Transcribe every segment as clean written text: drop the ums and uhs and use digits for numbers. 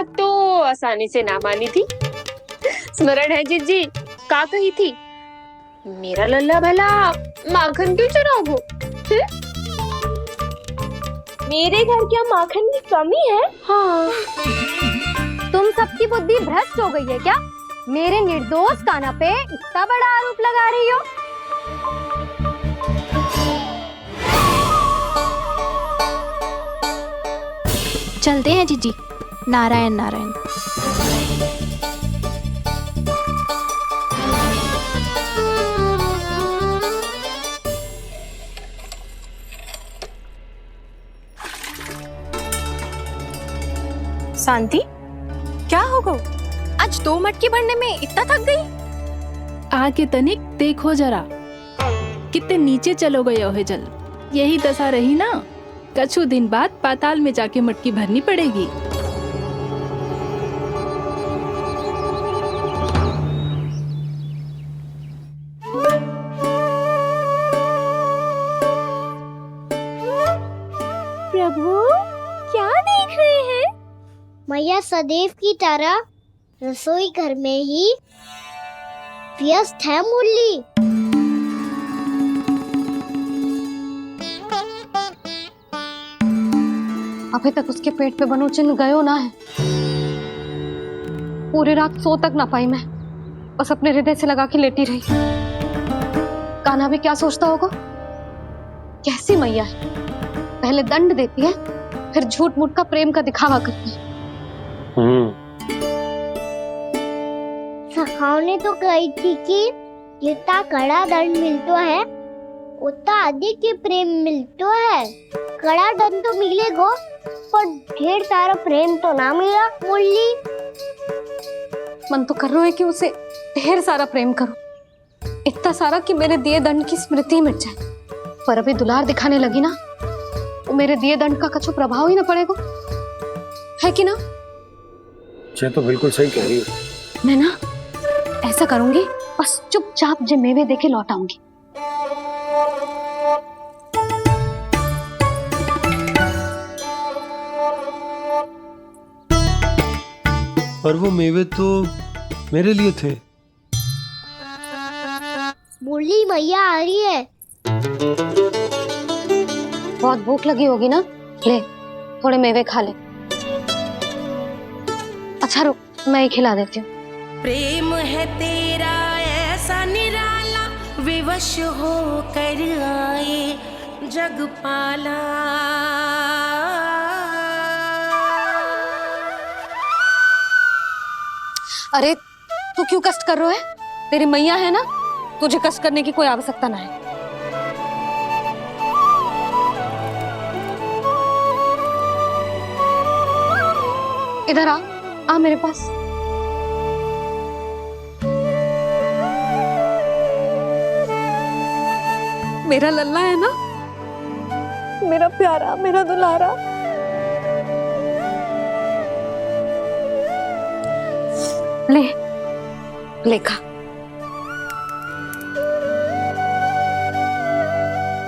बात तो आसानी से ना मानी थी। स्मरण है जीजी का कही थी, मेरा लल्ला भला माखन क्यों चुराओ? मेरे घर क्या माखन की कमी है? हाँ। तुम सबकी बुद्धि भ्रष्ट हो गई है क्या? मेरे निर्दोष कान्हा पे इतना बड़ा आरोप लगा रही हो? चलते हैं जीजी। नारायण नारायण। शांति, क्या हो गो? आज 2 मटकी भरने में इतना थक गई? आके तनिक देखो जरा, कितने नीचे चलो गए हो जल। यही दशा रही ना, कछु दिन बाद पाताल में जाके मटकी भरनी पड़ेगी। प्रभु, क्या देख रहे हैं? मैया सदैव की तरह रसोई घर में ही व्यस्त है मुरली। अभी तक उसके पेट पे बनो चिन्ह गयो ना है। पूरी रात सो तक ना पाई मैं, बस अपने हृदय से लगा के लेटी रही। कान्हा भी क्या सोचता होगा? कैसी मैया है, पहले दंड देती है, फिर झूठ मूठ का प्रेम का दिखावा करती है। सखाओ ने तो कही थी कि जितना कड़ा दंड मिलता है उतना अधिक ही प्रेम मिलता है। कड़ा दंड तो मिलेगा पर ढेर सारा प्रेम तो ना मिला मुरली। मन तो कर रहा है कि उसे ढेर सारा प्रेम करो, इतना सारा कि मेरे दिए दंड की स्मृति मिट जाए। पर अभी दुलार दिखाने लगी ना, तो मेरे दिए दंड का कछु प्रभाव ही ना पड़ेगा, है कि ना? ये तो बिल्कुल सही कह रही हो। मैं ना ऐसा करूंगी, बस चुपचाप जे मेवे देके लौट आऊंगी। पर वो मेवे तो मेरे लिए थे। मुरली मैया आ रही है। बहुत भूख लगी होगी ना, ले थोड़े मेवे खा ले। अच्छा रुक, मैं ही खिला देती हूँ। प्रेम है तेरा ऐसा निराला, विवश हो कर आए जग पाला। अरे तू क्यों कष्ट कर रहा है? तेरी मैया है ना, तुझे कष्ट करने की कोई आवश्यकता ना है। इधर आ मेरे पास। मेरा लल्ला है ना, मेरा प्यारा, मेरा दुलारा। ले ले खा,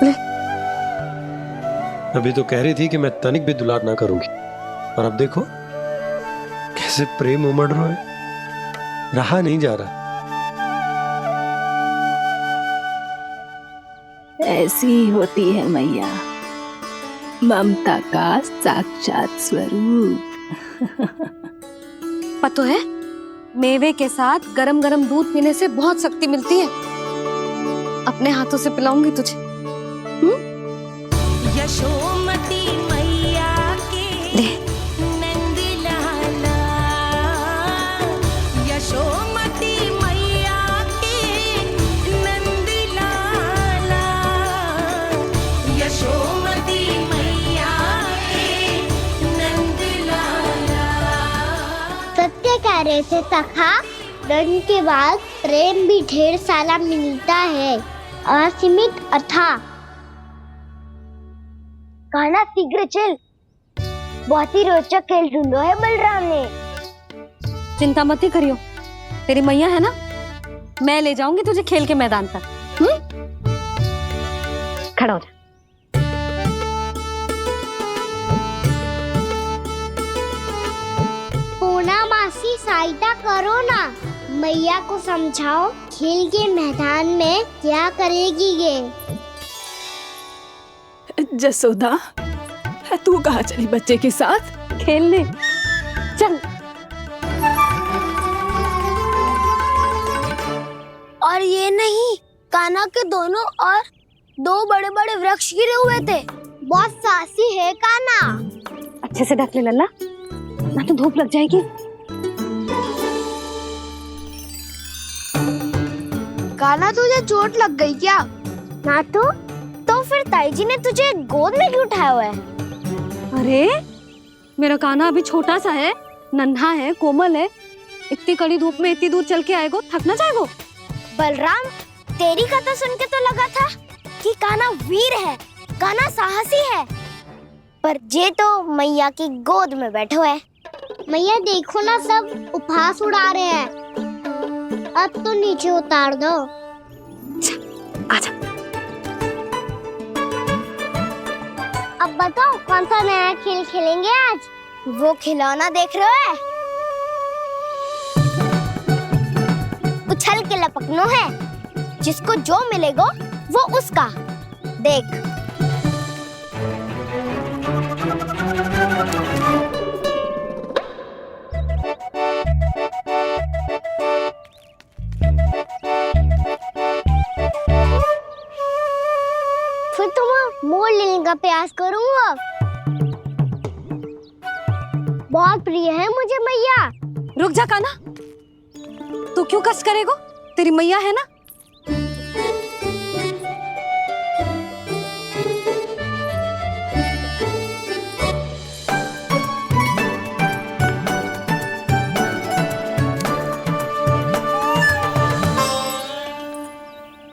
ले। अभी तो कह रही थी कि मैं तनिक भी दुलार ना करूंगी, और अब देखो कैसे प्रेम उमड़ रहा है, रहा नहीं जा रहा। ऐसी ही होती है मैया, ममता का साक्षात स्वरूप। पता है, मेवे के साथ गरम गरम दूध पीने से बहुत शक्ति मिलती है। अपने हाथों से पिलाऊंगी तुझे। यशोमती मैया के ले। नंद लाला, यशोमती मैया के नंद लाला, यशोमती मैया के नंद लाला। सत्य कह रहे थे सखा, दंड के बाद प्रेम भी ढेर सारा मिलता है, असीमित अथाह। कान्हा शीघ्र चल, बहुत ही रोचक खेल ढूंढो है बलराम ने। चिंता मत ही करियो, तेरी मैया है ना, मैं ले जाऊंगी तुझे खेल के मैदान तक। खड़ा हो जा। ओ थोड़ी सहायता करो ना, मैया को समझाओ खेल के मैदान में क्या करेगी ये। जसोदा, तू कहाँ चली बच्चे के साथ? खेलने चल। और ये नहीं, कान्हा के दोनों और 2 बड़े-बड़े वृक्ष गिरे हुए थे। बहुत साहसी है कान्हा। अच्छे से ढक ले लल्ला, ना तो धूप लग जाएगी। कान्हा तुझे चोट लग गई क्या? ना तो फिर ताई जी ने तुझे गोद में क्यों उठाया हुआ है? अरे मेरा कान्हा अभी छोटा सा है, नन्हा है, कोमल है। इतनी कड़ी धूप में इतनी दूर चल के आएगो, थक ना जाएगो। बलराम, तेरी कथा सुन के तो लगा था कि कान्हा वीर है, कान्हा साहसी है, पर जे तो मैया की गोद में बैठो है। मैया देखो ना, सब उपहास उड़ा रहे हैं। अब तो नीचे उतार दो। आजा। अब बताओ कौन सा नया खेल खेलेंगे आज? वो खिलौना देख रहे हो? उछल के लपकनो है, जिसको जो मिलेगा वो उसका। देख। फिर तुम मोड़ लेने का प्रयास करूंगा। बहुत प्रिय है मुझे मैया। रुक जा कान्हा, तू क्यों कष्ट करेगो? तेरी मैया है ना।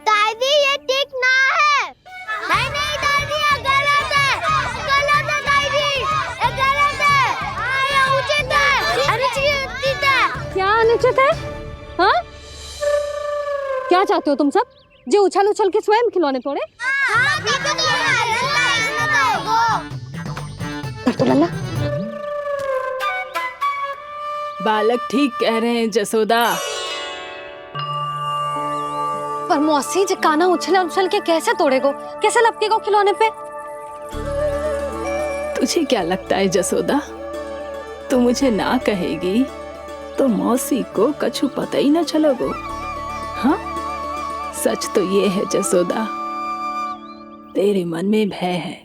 दादी ये ठीक ना है। नहीं दादी, ये गलत है। गलत है दादी, ये गलत है। ये उचित है, अनुचित है। क्या अनुचित है? हाँ? क्या चाहते हो तुम सब? जो उछल उछल के स्वयं खिलौने तोड़े? हाँ, कर तो लल्ला। बालक ठीक कह रहे हैं जसोदा। पर मौसी, जे कान्हा उछल उछल के कैसे तोड़ेगो, कैसे लपकेगो खिलौने पे? तुझे क्या लगता है जसोदा, तू मुझे ना कहेगी तो मौसी को कछु पता ही न चलोगो। हाँ, सच तो ये है जसोदा, तेरे मन में भय है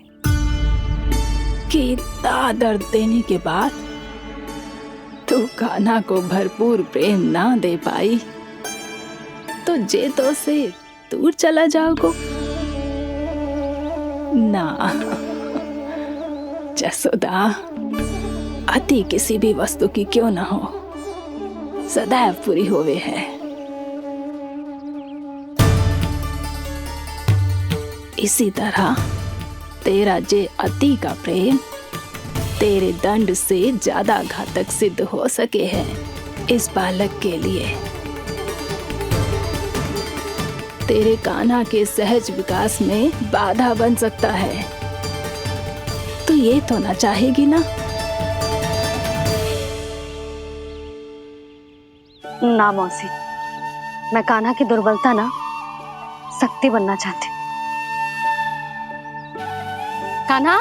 कि इतना दर्द देने के बाद तू कान्हा को भरपूर प्रेम ना दे पाई तो जे तो से दूर चला जाओगो ना। जसोदा, अति किसी भी वस्तु की क्यों ना हो, सदैव पूरी होवे है। इसी तरह तेरा जे अति का प्रेम तेरे दंड से ज्यादा घातक सिद्ध हो सके है इस बालक के लिए। तेरे कान्हा के सहज विकास में बाधा बन सकता है। तो ये तो ना चाहेगी ना? ना मौसी, मैं कान्हा की दुर्बलता ना शक्ति बनना चाहती। कान्हा,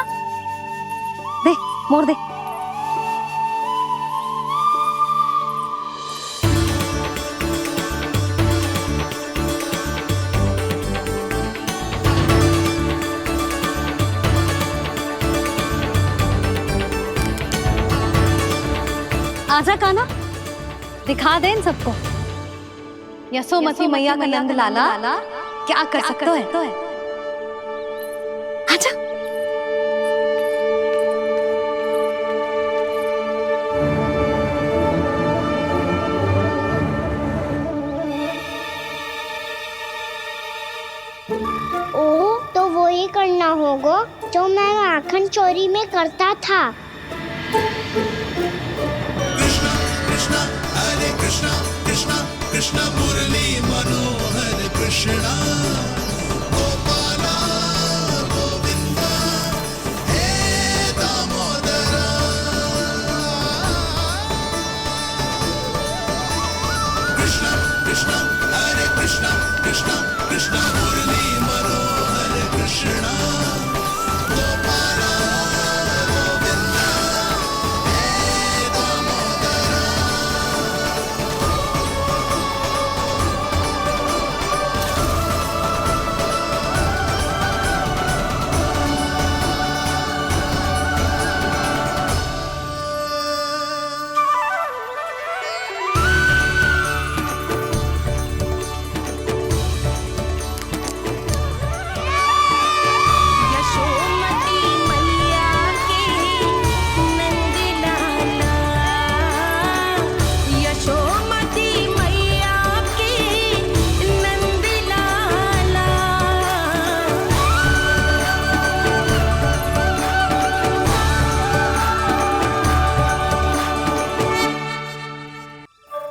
दे, मोड़ दे। आजा कान्हा, दिखा दे इन सबको यशोमती मैया का नंद लाला क्या कर सकता है। आजा। ओ, तो वो ही करना होगा जो मैं माखन चोरी में करता था। कृष्ण मुरली मनोहर कृष्णा गोपाला गोविंदा हे दामोदरा।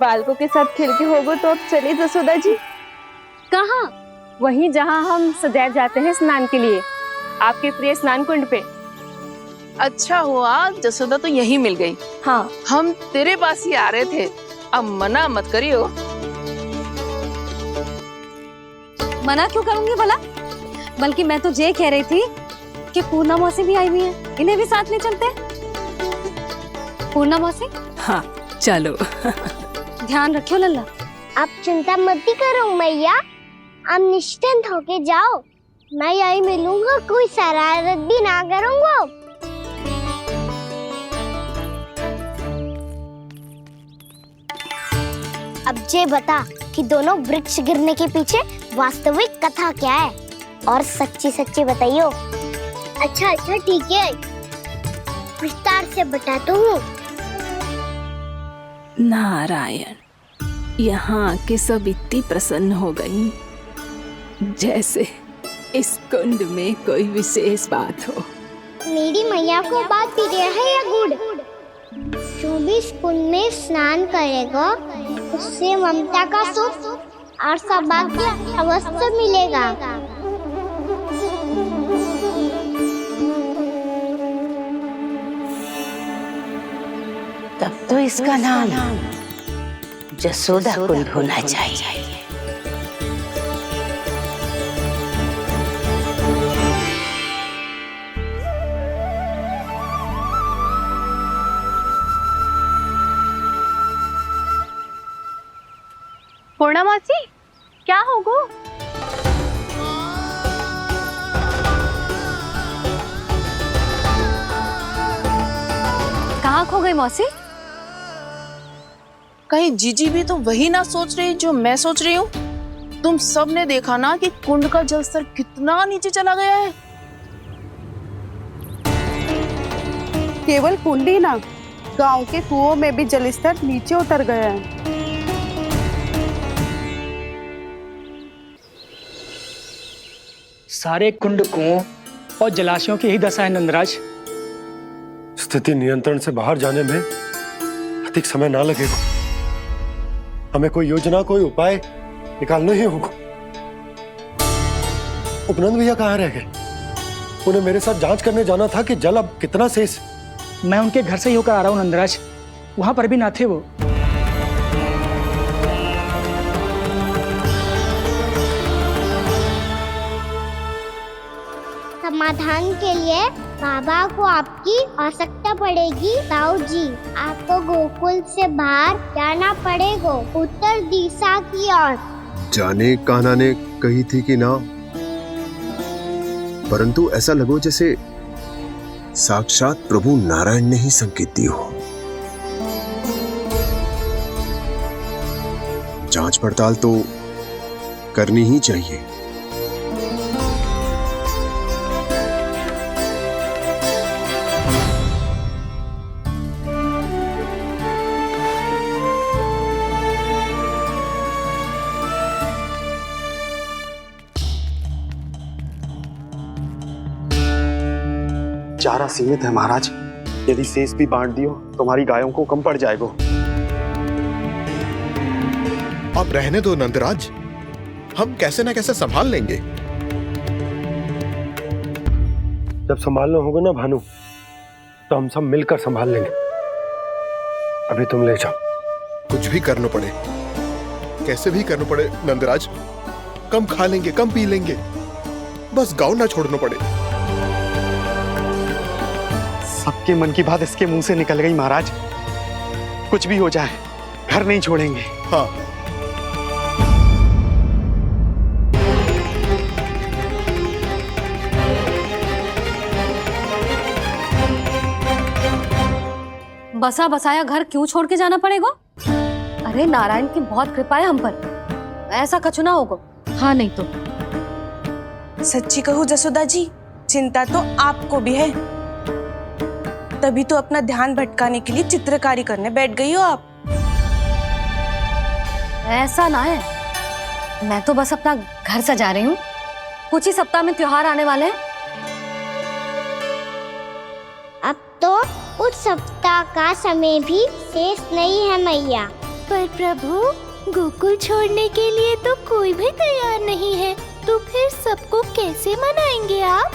बालकों के साथ खेल के होगो तो अब चले जसोदा जी। कहाँ? वहीं जहाँ हम सदैव जाते हैं स्नान के लिए, आपके प्रिय स्नान कुंड पे। अच्छा हुआ जसोदा तो यहीं मिल गई। हाँ, हम तेरे पास ही आ रहे थे, अब मना मत करियो। मना क्यों करूंगी भला? बल्कि मैं तो ये कह रही थी कि पूर्णा मौसी भी आई हुई है, इन्हें भी साथ ले चलते हैं। पूर्णा मौसी, हाँ चलो। ध्यान रखियो लल्ला। आप चिंता मत ही करो मैया, आप निश्चिंत होके जाओ, मैं यही मिलूंगा, कोई शरारत भी ना करूंगा। अब ये बता कि दोनों वृक्ष गिरने के पीछे वास्तविक कथा क्या है, और सच्ची सच्ची बताइयो। अच्छा अच्छा ठीक है, विस्तार से बताता हूँ। नारायण, यहाँ के सब इतनी प्रसन्न हो गई जैसे इस कुंड में कोई विशेष बात हो। मेरी मैया को बात प्रिय है या गुड़? जो भी इस कुंड में स्नान करेगा उससे ममता का सुख और सौभाग्य अवश्य मिलेगा। तब तो इसका नाम जसोदा कुंड होना चाहिए। पूर्णा मौसी, क्या होगो? कहाँ खो गई मौसी? कहीं जीजी भी तो वही ना सोच रही जो मैं सोच रही हूँ। तुम सब ने देखा ना कि कुंड का जलस्तर कितना नीचे चला गया है। केवल कुंड ही ना, गांव के कुओं में भी जलस्तर नीचे उतर गया है। सारे कुंड, कुओं और जलाशयों की ही दशा है नंदराज। स्थिति नियंत्रण से बाहर जाने में अधिक समय ना लगेगा। हमें कोई योजना, कोई उपाय निकालना ही होगा। उपनंद भैया कहाँ रह गए? उन्हें मेरे साथ जांच करने जाना था कि जल अब कितना शेष। मैं उनके घर से ही होकर आ रहा हूँ नंदराज, वहां पर भी ना थे वो। समाधान के लिए बाबा को आपकी आवश्यकता पड़ेगी। ताऊ जी, आपको गोकुल से बाहर जाना पड़ेगा, उत्तर दिशा की ओर। जाने कान्हा ने कही थी कि ना, परंतु ऐसा लगो जैसे साक्षात प्रभु नारायण ने ही संकेत दी हो। जांच पड़ताल तो करनी ही चाहिए। चारा सीमित है महाराज, यदि शेष भी बांट दियो तो हमारी गायों को कम पड़ जाएगा। अब रहने दो नंदराज, हम कैसे न कैसे संभाल लेंगे। जब संभालना होगा ना भानु, तो हम सब मिलकर संभाल लेंगे। अभी तुम ले जाओ। कुछ भी करना पड़े, कैसे भी करना पड़े नंदराज, कम खा लेंगे, कम पी लेंगे, बस गांव ना छोड़ना पड़े। सबके मन की बात इसके मुंह से निकल गई महाराज। कुछ भी हो जाए, घर नहीं छोड़ेंगे। हाँ, बसा बसाया घर क्यों छोड़ के जाना पड़ेगा? अरे नारायण की बहुत कृपा है हम पर, ऐसा कछु ना होगा। हाँ नहीं तो सच्ची कहूँ जसोदा जी, चिंता तो आपको भी है, तभी तो अपना ध्यान भटकाने के लिए चित्रकारी करने बैठ गई हो आप। ऐसा ना है, मैं तो बस अपना घर सजा रही हूँ। कुछ ही सप्ताह में त्योहार आने वाले हैं। अब तो उस सप्ताह का समय भी शेष नहीं है मैया। पर प्रभु, गोकुल छोड़ने के लिए तो कोई भी तैयार नहीं है, तो फिर सबको कैसे मनाएंगे आप?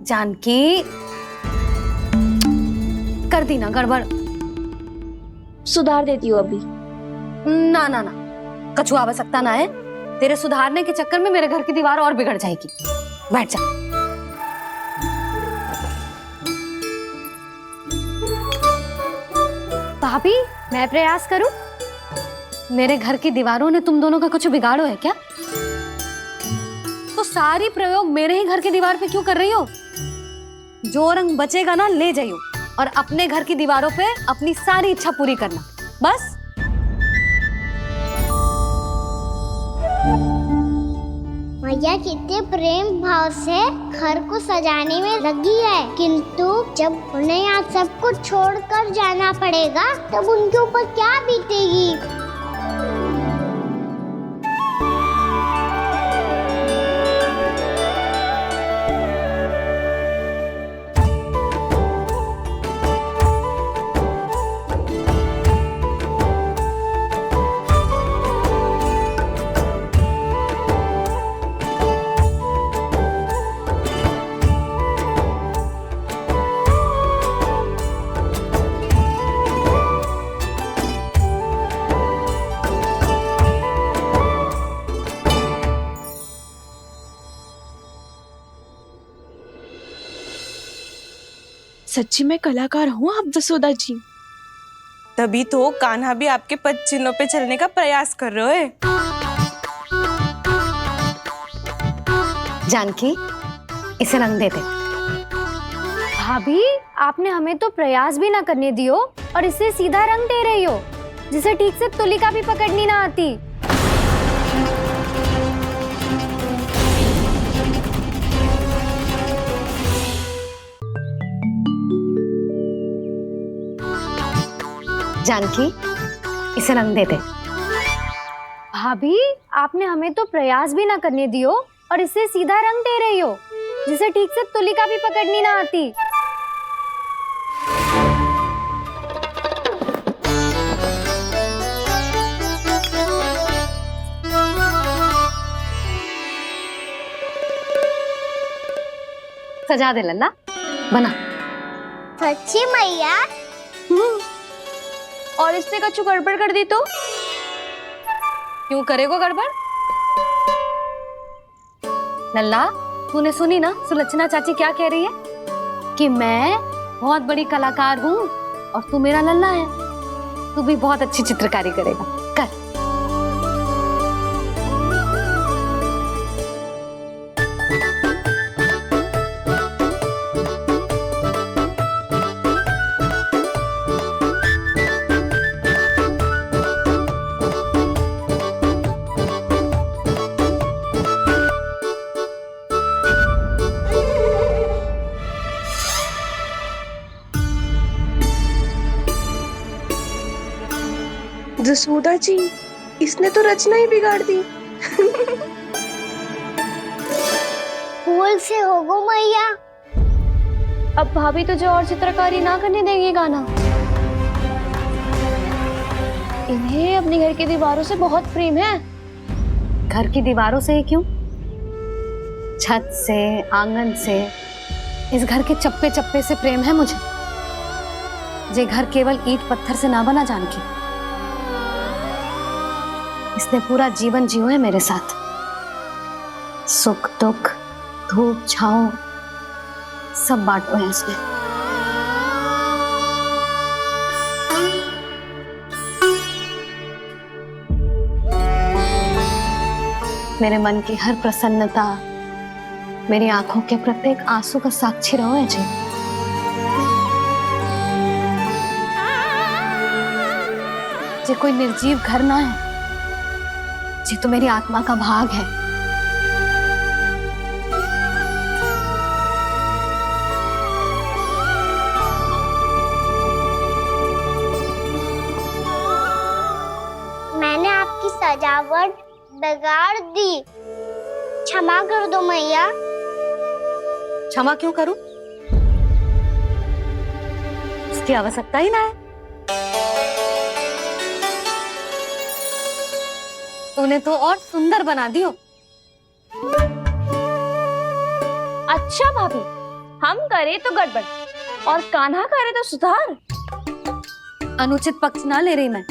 जानकी, कर दी ना गड़बड़। सुधार देती हूँ अभी। ना ना ना, कछु आवश्यकता ना है। तेरे सुधारने के चक्कर में मेरे घर की दीवार और बिगड़ जाएगी। बैठ जा। भाभी, मैं प्रयास करूं? मेरे घर की दीवारों ने तुम दोनों का कुछ बिगाड़ो है क्या? तो सारी प्रयोग मेरे ही घर की दीवार पे क्यों कर रही हो? जो रंग बचेगा ना ले जाइयो और अपने घर की दीवारों पे अपनी सारी इच्छा पूरी करना, बस। मैया कितने प्रेम भाव से घर को सजाने में लगी है, किंतु जब उन्हें यहाँ सब कुछ छोड़कर जाना पड़ेगा तब उनके ऊपर क्या बीतेगी? सच्ची में कलाकार हूँ आप जसोदा जी। तभी तो कान्हा भी आपके पद चिन्हों पे चलने का प्रयास कर रहे हैं। जानकी, इसे रंग दे दे। भाभी, आपने हमें तो प्रयास भी ना करने दियो और इसे सीधा रंग दे रही हो, जिसे ठीक से तुलिका भी पकड़नी ना आती। जानकी, इसे रंग दे दे। भाभी, आपने हमें तो प्रयास भी ना करने दियो और इसे सीधा रंग दे रही हो, जिसे ठीक से तुलिका भी पकड़नी ना आती। सजा दे लल्ला, बना। सच्ची मैया? और इसने कछु गड़बड़ कर दी तो? क्यों करेगो गड़बड़? लल्ला, तूने सुनी ना सुलक्षणा चाची क्या कह रही है? कि मैं बहुत बड़ी कलाकार हूँ और तू मेरा लल्ला है। तू भी बहुत अच्छी चित्रकारी करेगा, कर। जसोदा जी, इसने तो रचना ही बिगाड़ दी। फूल से होगो मैया। अब भाभी तुझे और चित्रकारी ना करने देंगी गाना। इन्हें अपने घर की दीवारों से बहुत प्रेम है। घर की दीवारों से ही क्यों? छत से, आंगन से, इस घर के चप्पे चप्पे से प्रेम है मुझे। ये घर केवल ईंट पत्थर से ना बना जानकी। इसने पूरा जीवन जियो है मेरे साथ। सुख दुख, धूप छांव सब बांटो है इसने। मेरे मन की हर प्रसन्नता, मेरी आंखों के प्रत्येक आंसू का साक्षी रहो है जी। ये कोई निर्जीव घर ना है, ये तो मेरी आत्मा का भाग है। मैंने आपकी सजावट बिगाड़ दी। क्षमा कर दो मैया। क्षमा क्यों करूं? इसकी आवश्यकता ही ना है। तूने तो और सुंदर बना दियो। अच्छा भाभी, हम करे तो गड़बड़ और कान्हा करे तो सुधार। अनुचित पक्ष ना ले रही मैं,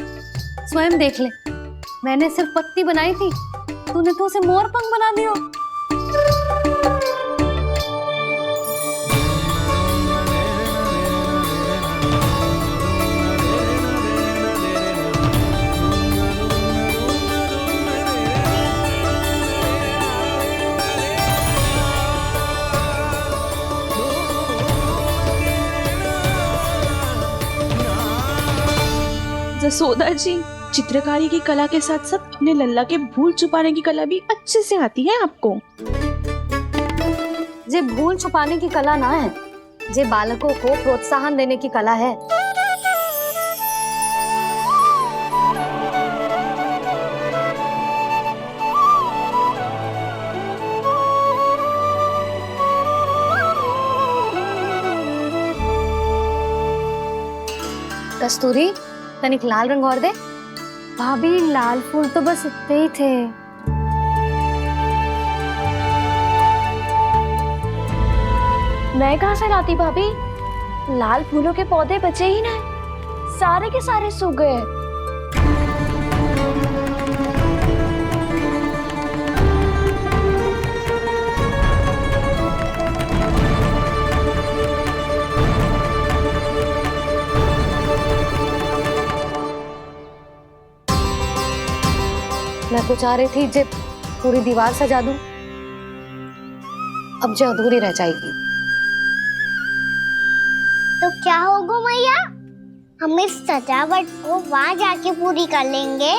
स्वयं देख ले। मैंने सिर्फ पत्ती बनाई थी, तूने तो उसे मोर पंख बना दियो। जसोदा जी, चित्रकारी की कला के साथ साथ अपने लल्ला के भूल छुपाने की कला भी अच्छे से आती है आपको। जे भूल छुपाने की कला ना है, जे बालकों को प्रोत्साहन देने की कला है। कस्तूरी, तनिक लाल रंग और दे। भाभी, लाल फूल तो बस इतने ही थे। मैं कहाँ से लाती भाभी? लाल फूलों के पौधे बचे ही ना, सारे के सारे सूख गए। मैं तो चाह रही थी जब पूरी दीवार सजा दूं, अब जो अधूरी रह जाएगी। तो क्या होगा मैया? हम इस सजावट को वहाँ जाके पूरी कर लेंगे,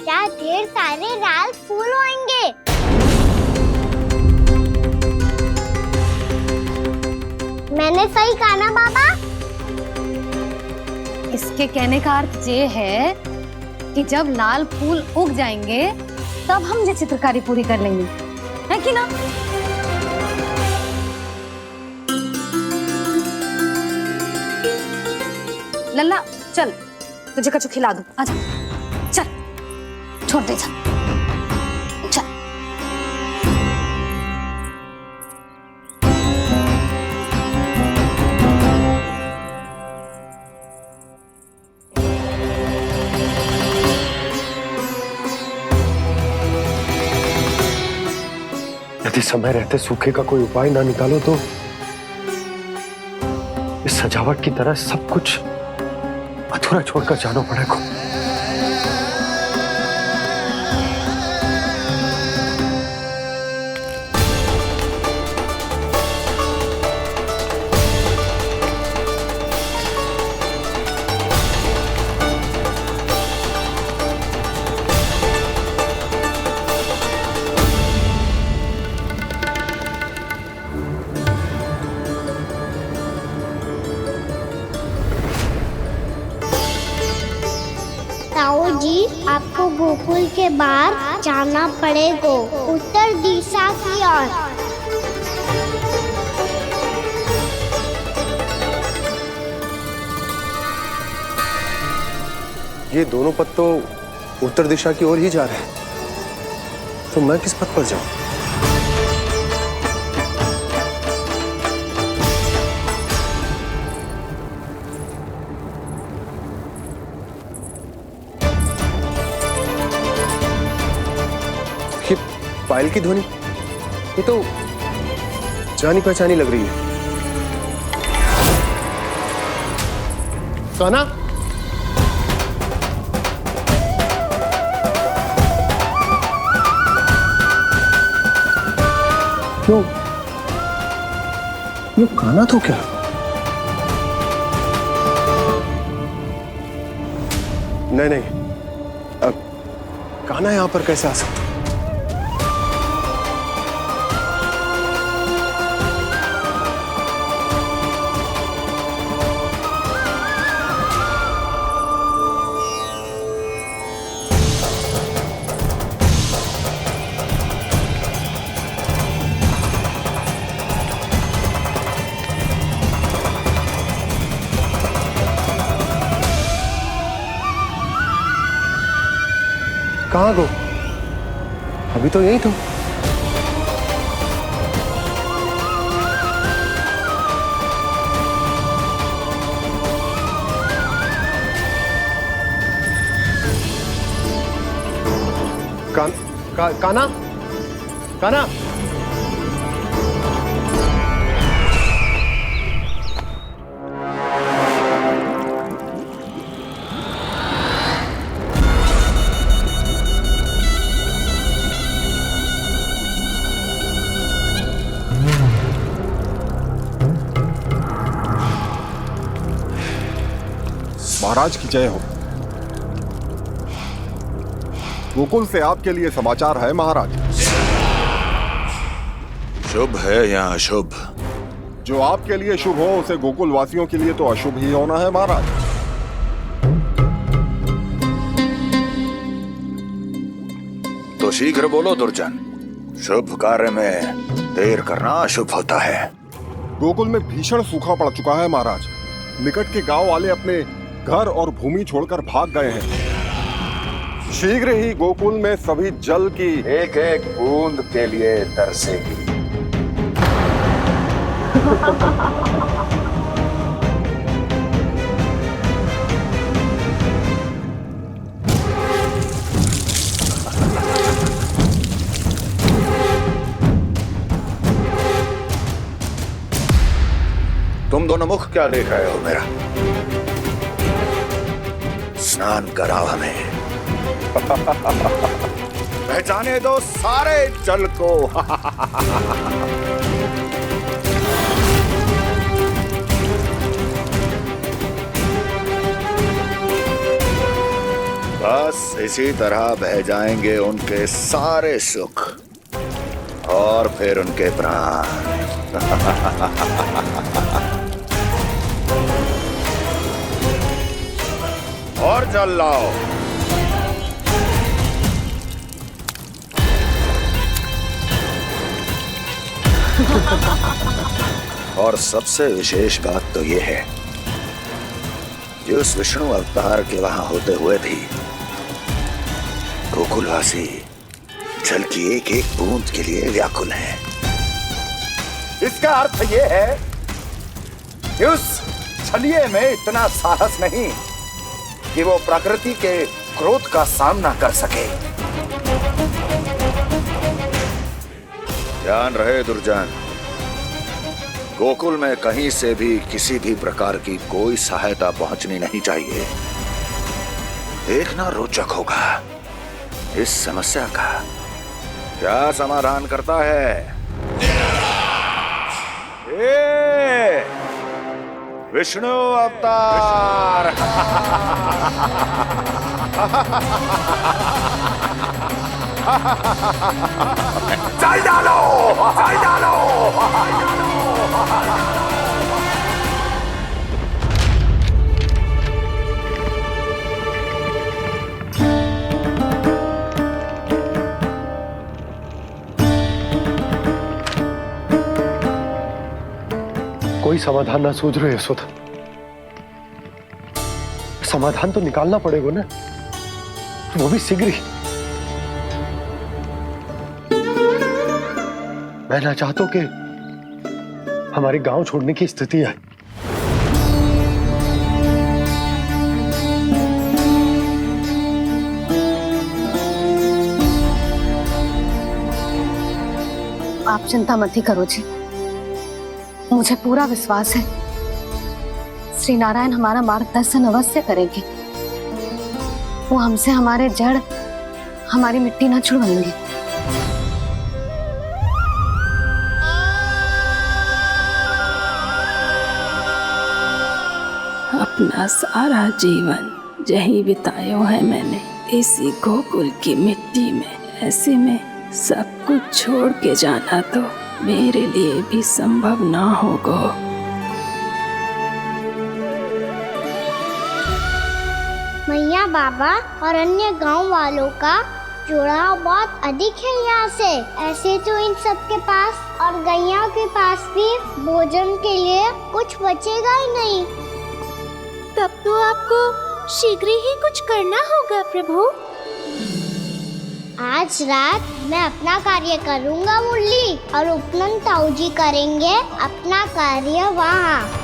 जहाँ ढेर सारे लाल फूल होंगे। मैंने सही कहा ना बाबा? इसके कहने का अर्थ ये है कि जब लाल फूल उग जाएंगे तब हम ये चित्रकारी पूरी कर लेंगे, है कि ना? लल्ला चल, तुझे कछु खिला दूं। आजा, चल, छोड़ दे, चल। यदि समय रहते सूखे का कोई उपाय ना निकालो तो इस सजावट की तरह सब कुछ अधूरा छोड़कर जाना पड़ेगा। ताऊ जी, आपको गोकुल के बाहर जाना पड़ेगा, उत्तर दिशा की ओर। ये दोनों पथ तो उत्तर दिशा की ओर ही जा रहे हैं, तो मैं किस पथ पर जाऊं? ये पायल की ध्वनि, ये तो जानी पहचानी लग रही है। कान्हा, क्यों? ये कान्हा तो क्या? नहीं नहीं, अब कान्हा यहां पर कैसे आ सकता? कहाँ गो? अभी तो यही तो। काना काना महाराज की जय हो। गोकुल से आपके लिए समाचार है महाराज। शुभ है या अशुभ? जो आपके लिए शुभ हो उसे गोकुल वासियों के लिए तो अशुभ ही होना है महाराज। तो शीघ्र बोलो दुर्जन, शुभ कार्य में देर करना अशुभ होता है। गोकुल में भीषण सूखा पड़ चुका है महाराज। निकट के गांव वाले अपने घर और भूमि छोड़कर भाग गए हैं। शीघ्र ही गोकुल में सभी जल की एक एक बूंद के लिए तरसेगी। तुम दोनों मुख क्या देख रहे हो मेरा? स्नान कराओ हमें। पहचाने दो सारे जल को। बस इसी तरह बह जाएंगे उनके सारे सुख और फिर उनके प्राण। और जल लाओ। और सबसे विशेष बात तो यह है कि उस विष्णु अवतार के वहां होते हुए भी गोकुलवासी जल की एक एक बूंद के लिए व्याकुल हैं। इसका अर्थ यह है कि उस छलिए में इतना साहस नहीं कि वो प्रकृति के क्रोध का सामना कर सके। ध्यान रहे दुर्जन, गोकुल में कहीं से भी किसी भी प्रकार की कोई सहायता पहुंचनी नहीं चाहिए। देखना रोचक होगा इस समस्या का क्या समाधान करता है। विष्णु अवतार। चल डालो, चल डालो। कोई समाधान ना सूझ रहे यशोदा। समाधान तो निकालना पड़ेगा ना, वो भी शीघ्र ही। मैं ना चाहता हूं कि हमारे गांव छोड़ने की स्थिति आए। आप चिंता मत ही करो जी, मुझे पूरा विश्वास है श्री नारायण हमारा मार्गदर्शन अवश्य करेंगे। वो हमसे हमारे जड़, हमारी मिट्टी न छुड़वाएंगे। अपना सारा जीवन यही बितायो है मैंने, इसी गोकुल की मिट्टी में। ऐसे में सब कुछ छोड़ के जाना तो मेरे लिए भी संभव ना होगा। मैया बाबा और अन्य गांव वालों का जुड़ाव बहुत अधिक है यहाँ से। ऐसे तो इन सब के पास और गैया के पास भी भोजन के लिए कुछ बचेगा ही नहीं। तब तो आपको शीघ्र ही कुछ करना होगा प्रभु। आज रात मैं अपना कार्य करूंगा मुरली, और उपनंद ताऊ जी करेंगे अपना कार्य वहाँ।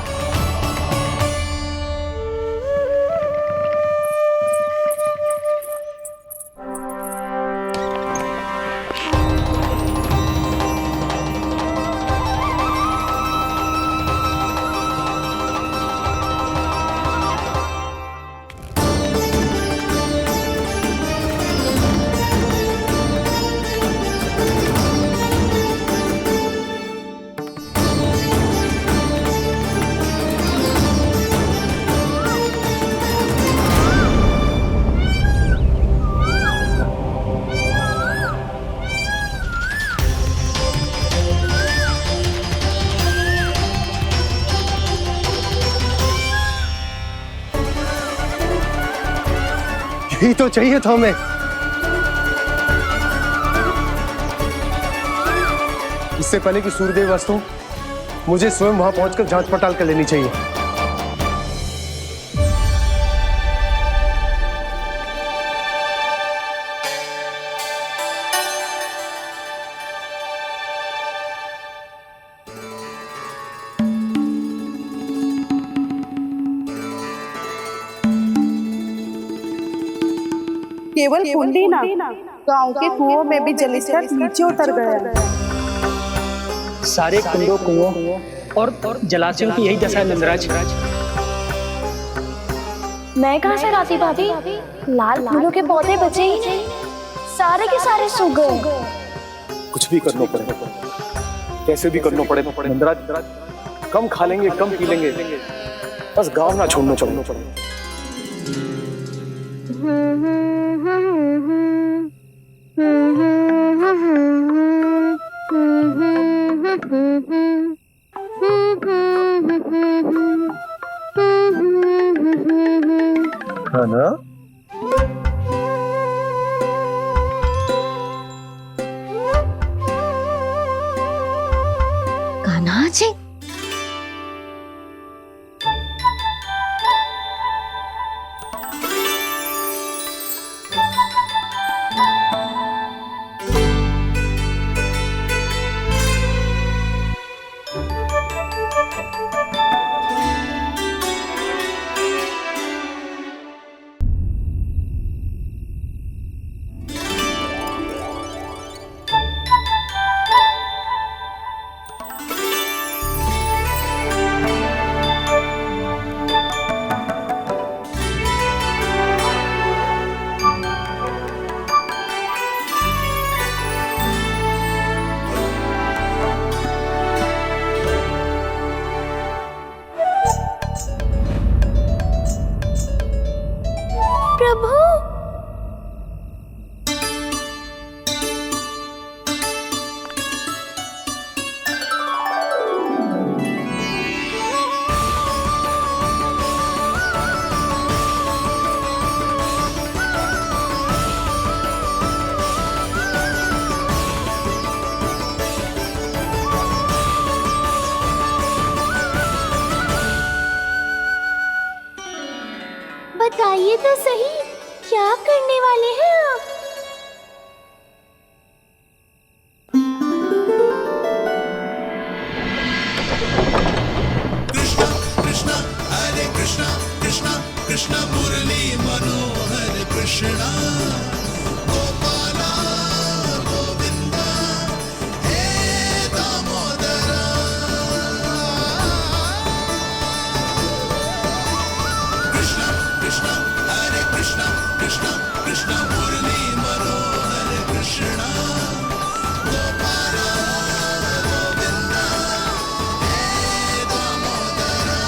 यही तो चाहिए था हमें। इससे पहले कि सूर्यदेव अस्त हो, मुझे स्वयं वहां पहुंचकर जांच पड़ताल कर लेनी चाहिए। केवल कुंडी ना, गांव के कुओं में भी जलस्तर नीचे उतर गया है। सारे कुंडों कुओं और जलाशयों की यही दशा है नंदराज। मैं कहाँ से लाती भाभी? लाल फूलों के पौधे बचे ही नहीं, सारे के सारे सूख गए। कुछ भी करना पड़ेगा, कैसे भी करना पड़ेगा नंदराज। कम खा लेंगे, कम पी लेंगे, बस गांव ना छोड़ना पड़ेगा। है ना? कान्हा जी, प्रभु, बताइए तो सही, क्या करने वाले हैं आप? कृष्णा हरे कृष्णा कृष्णा कृष्णा मुरली मनोहर कृष्णा गोपाला गोविंदा हे दामोदरा। कृष्णा कृष्णा हरे कृष्णा कृष्णा कृष्णा मुरली मनोहर कृष्णा गोपाला गोविंदा हे दामोदरा।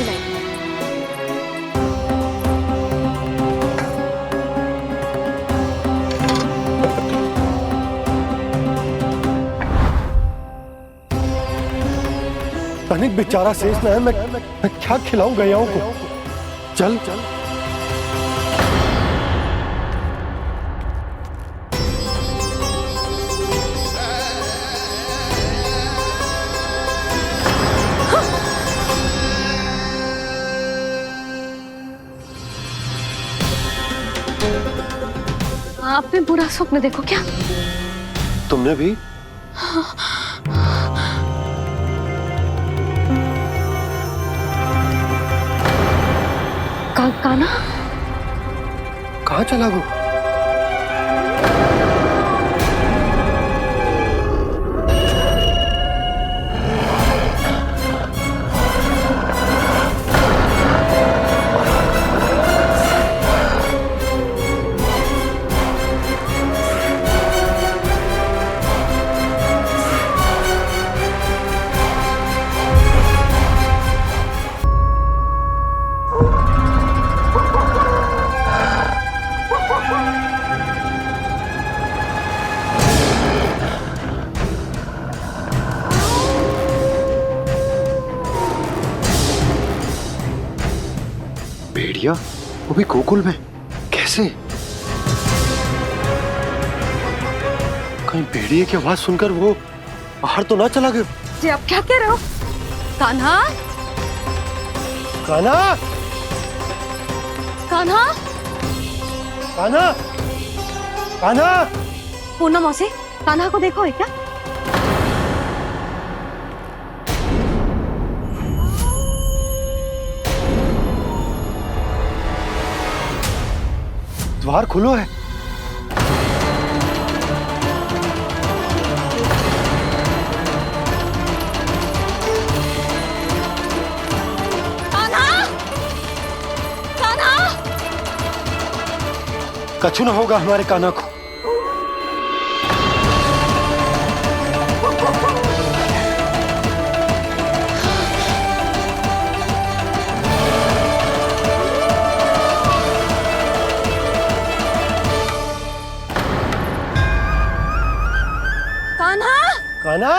अभी लाई। तनिक बेचारा शेष न है, मैं क्या खिलाऊं गयाओं को। चल चल आपने बुरा स्वप्न देखो क्या? तुमने भी? काना कहाँ चला गो? भेड़िया, वो भी गोकुल में? कैसे? कहीं भेड़िए की आवाज सुनकर वो बाहर तो ना चला गया? जी आप क्या कह रहे हो? कान्हा, कान्हा, कान्हा, कान्हा, कान्हा। पूर्णा मौसी, कान्हा को देखो है क्या? द्वार खुलो है। कान्हा, कान्हा, कछु ना होगा हमारे कान्हा को। कान्हा, कान्हा,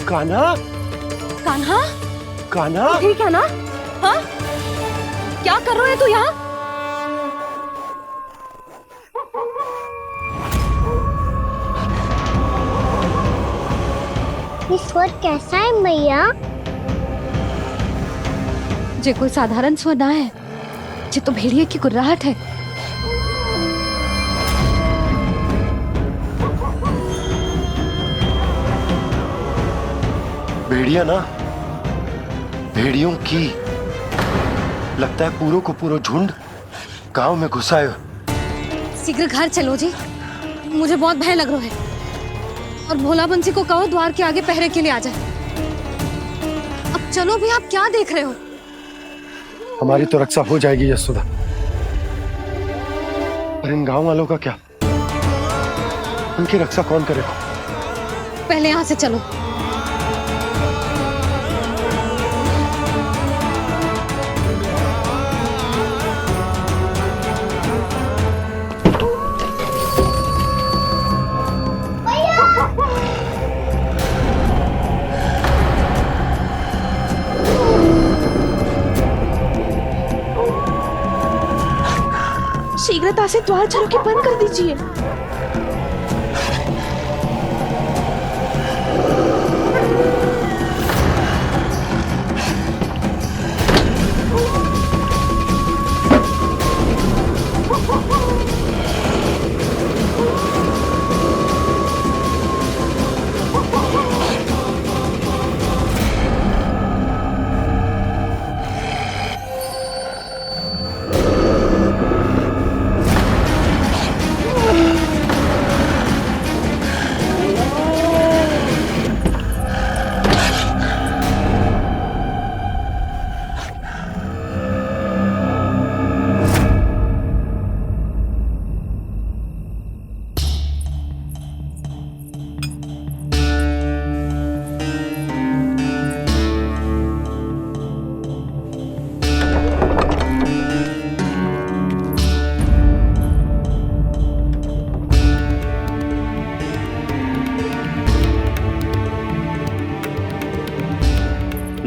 कान्हा, कान्हा, कान्हा। ठीक है ना? हाँ? क्या कर रहे हो तू यहाँ? ये स्वर कैसा है मैया? जे कोई साधारण स्वर ना है, जे तो भेड़िए की गुर्राहट है। भेड़िया ना, भेड़ियों की। लगता है पूरो को पूरो झुंड गांव में घुसा है। शीघ्र घर चलो जी, मुझे बहुत भय लग रहा है। और भोला बंसी को कहो द्वार के आगे पहरे के लिए आ जाए। अब चलो भी, आप क्या देख रहे हो? हमारी तो रक्षा हो जाएगी यशोदा, पर इन गांव वालों का क्या? उनकी रक्षा कौन करेगा? पहले यहाँ से चलो। शीघ्रता से द्वार चलो के बंद कर दीजिए।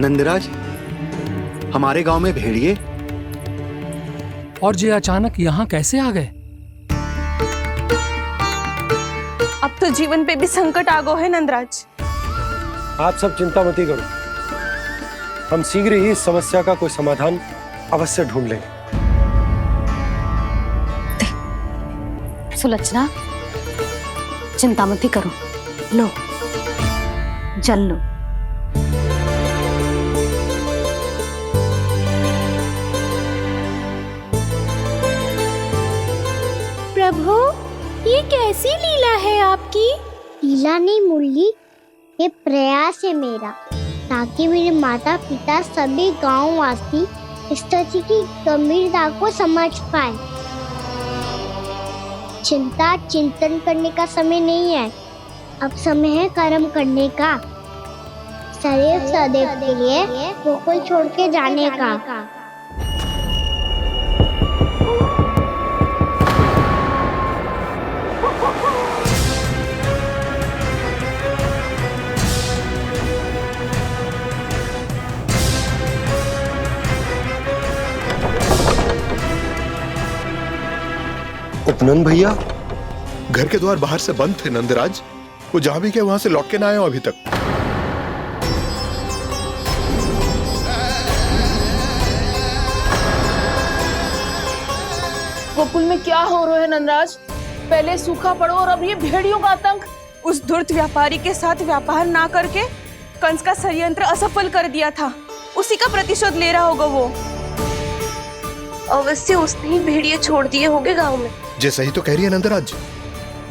नंदराज, हमारे गांव में भेड़िए और ये अचानक यहाँ कैसे आ गए? अब तो जीवन पे भी संकट आ गो है नंदराज। आप सब चिंता मत करो, हम शीघ्र ही इस समस्या का कोई समाधान अवश्य ढूंढ लेंगे। सुलक्षणा, चिंता मत करो, लो जल लो। प्रभु, ये कैसी लीला है आपकी? लीला नहीं मुरली, ये प्रयास है मेरा, ताकि मेरे माता पिता सभी गांव वासी इस स्थिति की गंभीरता को समझ पाए। चिंता चिंतन करने का समय नहीं है, अब समय है कर्म करने का, सदैव सदैव के लिए गोकुल छोड़ के जाने का। उपनंद भैया, घर के द्वार बाहर से बंद थे नंदराज, वो जहां भी गए वहां से लौट के ना आए हो अभी तक। गोकुल में क्या हो रहा है नंदराज? पहले सूखा पड़ो और अब ये भेड़ियों का आतंक। उस धूर्त व्यापारी के साथ व्यापार ना करके कंस का षड्यंत्र असफल कर दिया था, उसी का प्रतिशोध ले रहा होगा वो। अवश्य उसने ही भेड़िए छोड़ दिए होंगे गांव में। जैसा ही तो कह रही है नंदराज,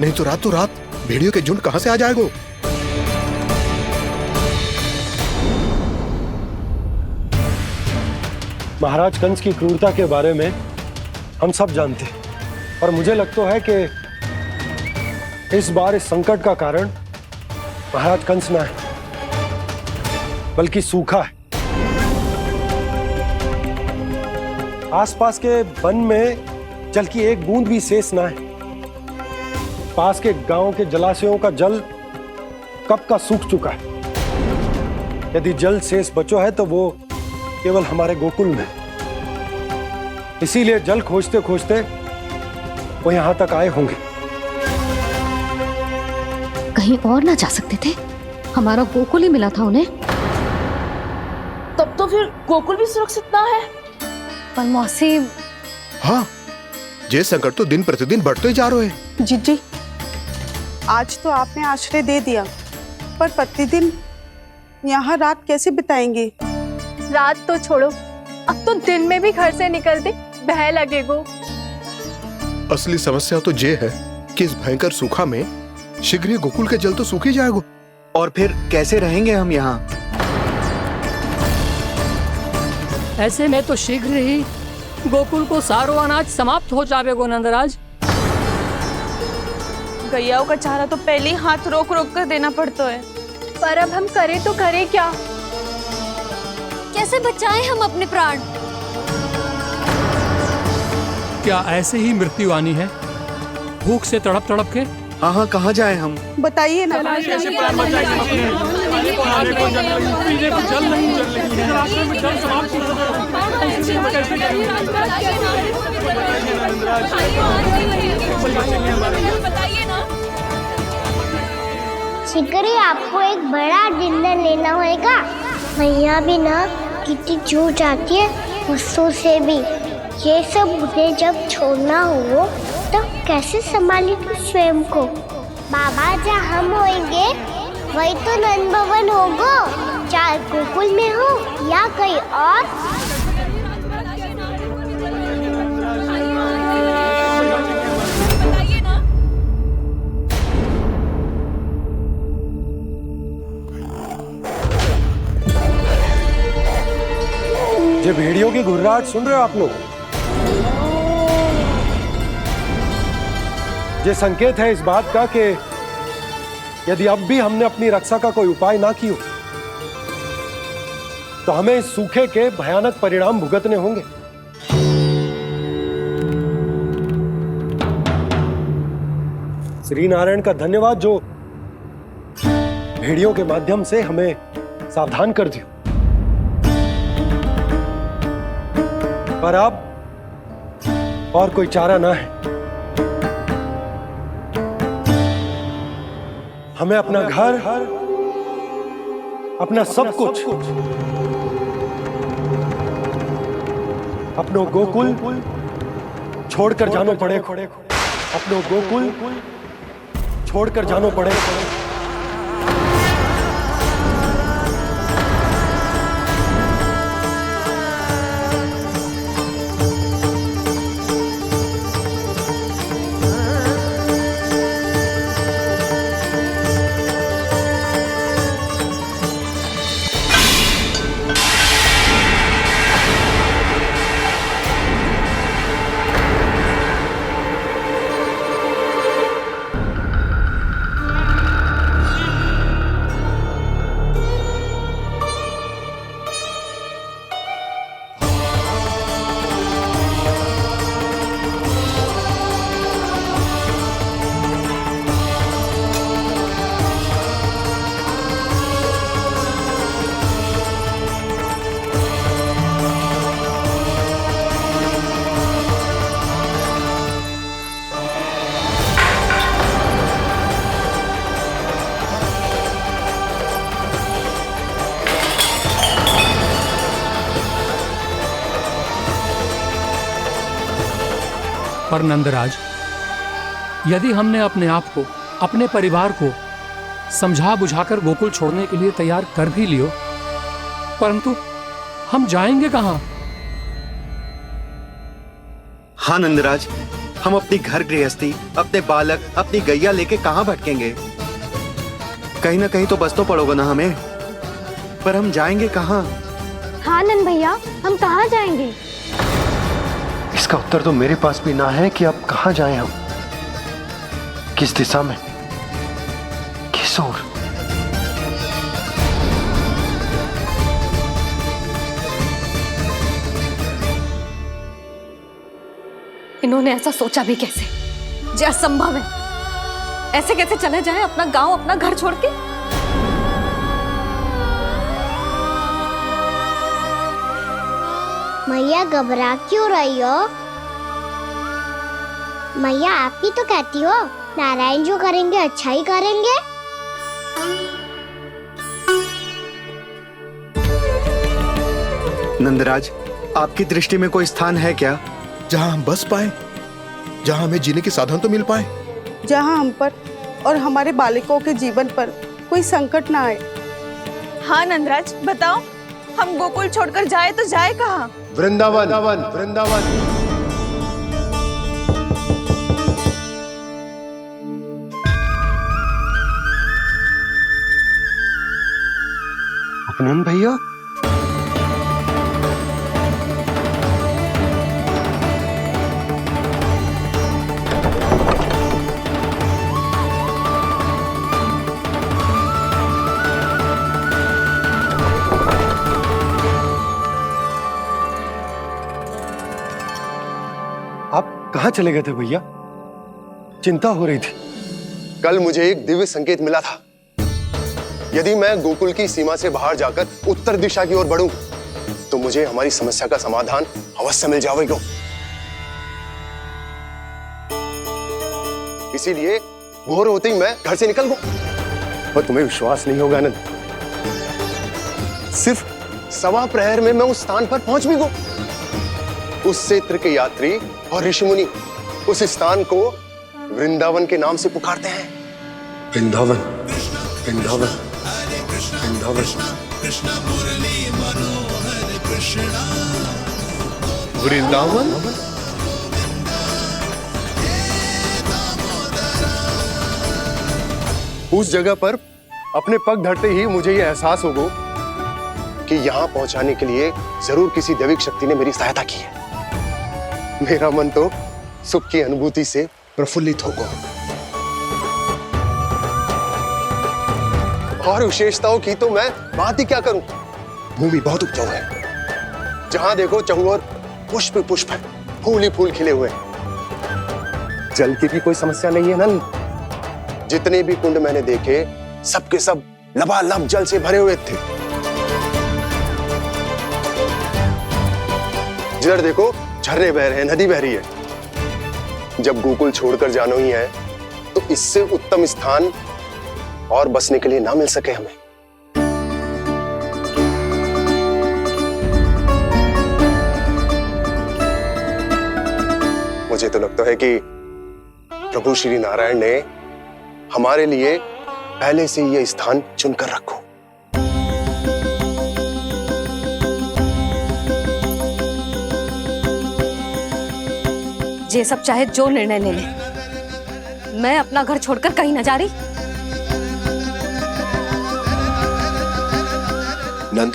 नहीं तो रात भेड़ियों के झुंड कहां से आ जाएगा? महाराज कंस की क्रूरता के बारे में हम सब जानते हैं, और मुझे लगता है कि इस बार इस संकट का कारण महाराज कंस ना है, बल्कि सूखा है। आसपास के वन में जल की एक बूंद भी शेष ना है। पास के गांव के जलाशयों का जल कब का सूख चुका है। यदि जल शेष बचो है तो वो केवल हमारे गोकुल में। इसीलिए जल खोजते खोजते वो यहां तक आए होंगे। कहीं और ना जा सकते थे? हमारा गोकुल ही मिला था उन्हें। तब तो फिर गोकुल भी सुरक्षित ना है। पर मौसी, हाँ, ये संकट तो दिन प्रतिदिन बढ़ते जा रहे हैं। जीजी, आज तो आपने आश्रय दे दिया, पर प्रतिदिन यहाँ रात कैसे बिताएंगे? रात तो छोड़ो, अब तो दिन में भी घर से निकलते भय लगेगो। असली समस्या तो ये है कि इस भयंकर सूखा में शीघ्र ही गोकुल के जल तो सूख ही जाएगा। और फिर कैसे रहेंगे हम यहाँ? ऐसे में तो शीघ्र ही गोकुल को सारो अनाज समाप्त हो जाएगो नंदराज। गैयाओं का चारा तो पहले ही हाथ रोक रोक कर देना पड़ता है। पर अब हम करें तो करें क्या? कैसे बचाएं हम अपने प्राण? क्या ऐसे ही मृत्यु आनी है, भूख से तड़प तड़प के? हाँ, कहाँ जाएं हम? बताइए ना। शिकारी, आपको एक बड़ा डिनर लेना होगा। मैया भी ना कितनी जूझ जाती है गुस्सों से भी। ये सब उन्हें जब छोड़ना हो तो कैसे संभाली तू स्वयं को? बाबा जहाँ हम होंगे वही तो नंद भवन होगा, चाहे गोकुल में हो या कहीं और। ये भेड़ियों की घुर्राहट सुन रहे हो आप लोग? ये संकेत है इस बात का कि यदि अब भी हमने अपनी रक्षा का कोई उपाय ना किया तो हमें इस सूखे के भयानक परिणाम भुगतने होंगे। श्री नारायण का धन्यवाद जो भेड़ियों के माध्यम से हमें सावधान कर दिया। पर अब और कोई चारा ना है। हमें अपना घर, अपना सब कुछ, अपनो गोकुल छोड़कर जानो पड़े। अपनो गोकुल छोड़कर जानो पड़े। पर नंदराज, यदि हमने अपने आप को, अपने परिवार को समझा बुझाकर गोकुल छोड़ने के लिए तैयार कर भी लियो, परंतु हम जाएंगे कहां? हाँ नंदराज, हम अपनी घर गृहस्थी, अपने बालक, अपनी गैया लेके कहाँ भटकेंगे? कहीं ना कहीं तो बस तो पड़ोगे ना हमें, पर हम जाएंगे कहाँ? हाँ नंद भैया, हम कहाँ जाएंगे? इसका उत्तर तो मेरे पास भी ना है कि अब कहां जाएं हम, किस दिशा में, किस ओर। इन्होंने ऐसा सोचा भी कैसे, जो असंभव है। ऐसे कैसे चले जाएं अपना गांव, अपना घर छोड़ के? मैया घबरा क्यों रही हो? मैया आप ही तो कहती हो नारायण जो करेंगे अच्छा ही करेंगे। नंदराज, आपकी दृष्टि में कोई स्थान है क्या जहां हम बस पाए, जहां हमें जीने के साधन तो मिल पाए, जहाँ हम पर और हमारे बालकों के जीवन पर कोई संकट ना आए? हाँ नंदराज, बताओ, हम गोकुल छोड़कर जाए तो जाए कहाँ? वृंदावन, वृंदावन। अपनन भैया, कहाँ चले गए थे भैया? चिंता हो रही थी। कल मुझे एक दिव्य संकेत मिला था। यदि मैं गोकुल की सीमा से बाहर जाकर उत्तर दिशा की ओर बढ़ूं, तो मुझे हमारी समस्या का समाधान अवश्य मिल जाएगा। इसीलिए भोर होते ही मैं घर से निकल गया। और तुम्हें विश्वास नहीं होगा आनंद, सिर्फ 1.25 प्रहर में मैं उस स्थान पर पहुंच भी गया। उस क्षेत्र के यात्री और ऋषिमुनि उस स्थान को वृंदावन के नाम से पुकारते हैं। वृंदावन, वृंदावन, वृंदावन। वृंदावन? उस जगह पर अपने पग धरते ही मुझे यह एहसास होगा कि यहाँ पहुंचाने के लिए जरूर किसी दैविक शक्ति ने मेरी सहायता की है। मेरा मन तो सुख की अनुभूति से प्रफुल्लित होगा। और विशेषताओं की तो मैं बात ही क्या करूं। भूमि बहुत उपजाऊ है, जहां देखो चहुओर पुष्प पुष्प है, फूल ही फूल खिले हुए हैं। जल की भी कोई समस्या नहीं है नंद। जितने भी कुंड मैंने देखे, सबके सब लबालब जल से भरे हुए थे। जिधर देखो झरने बह रहे हैं, नदी बह रही है। जब गोकुल छोड़कर जाना ही है तो इससे उत्तम स्थान और बसने के लिए ना मिल सके हमें। मुझे तो लगता है कि प्रभु श्री नारायण ने हमारे लिए पहले से यह स्थान चुनकर रखो। ये सब चाहे जो निर्णय ले ले, मैं अपना घर छोड़कर कहीं न जा रही। नंद,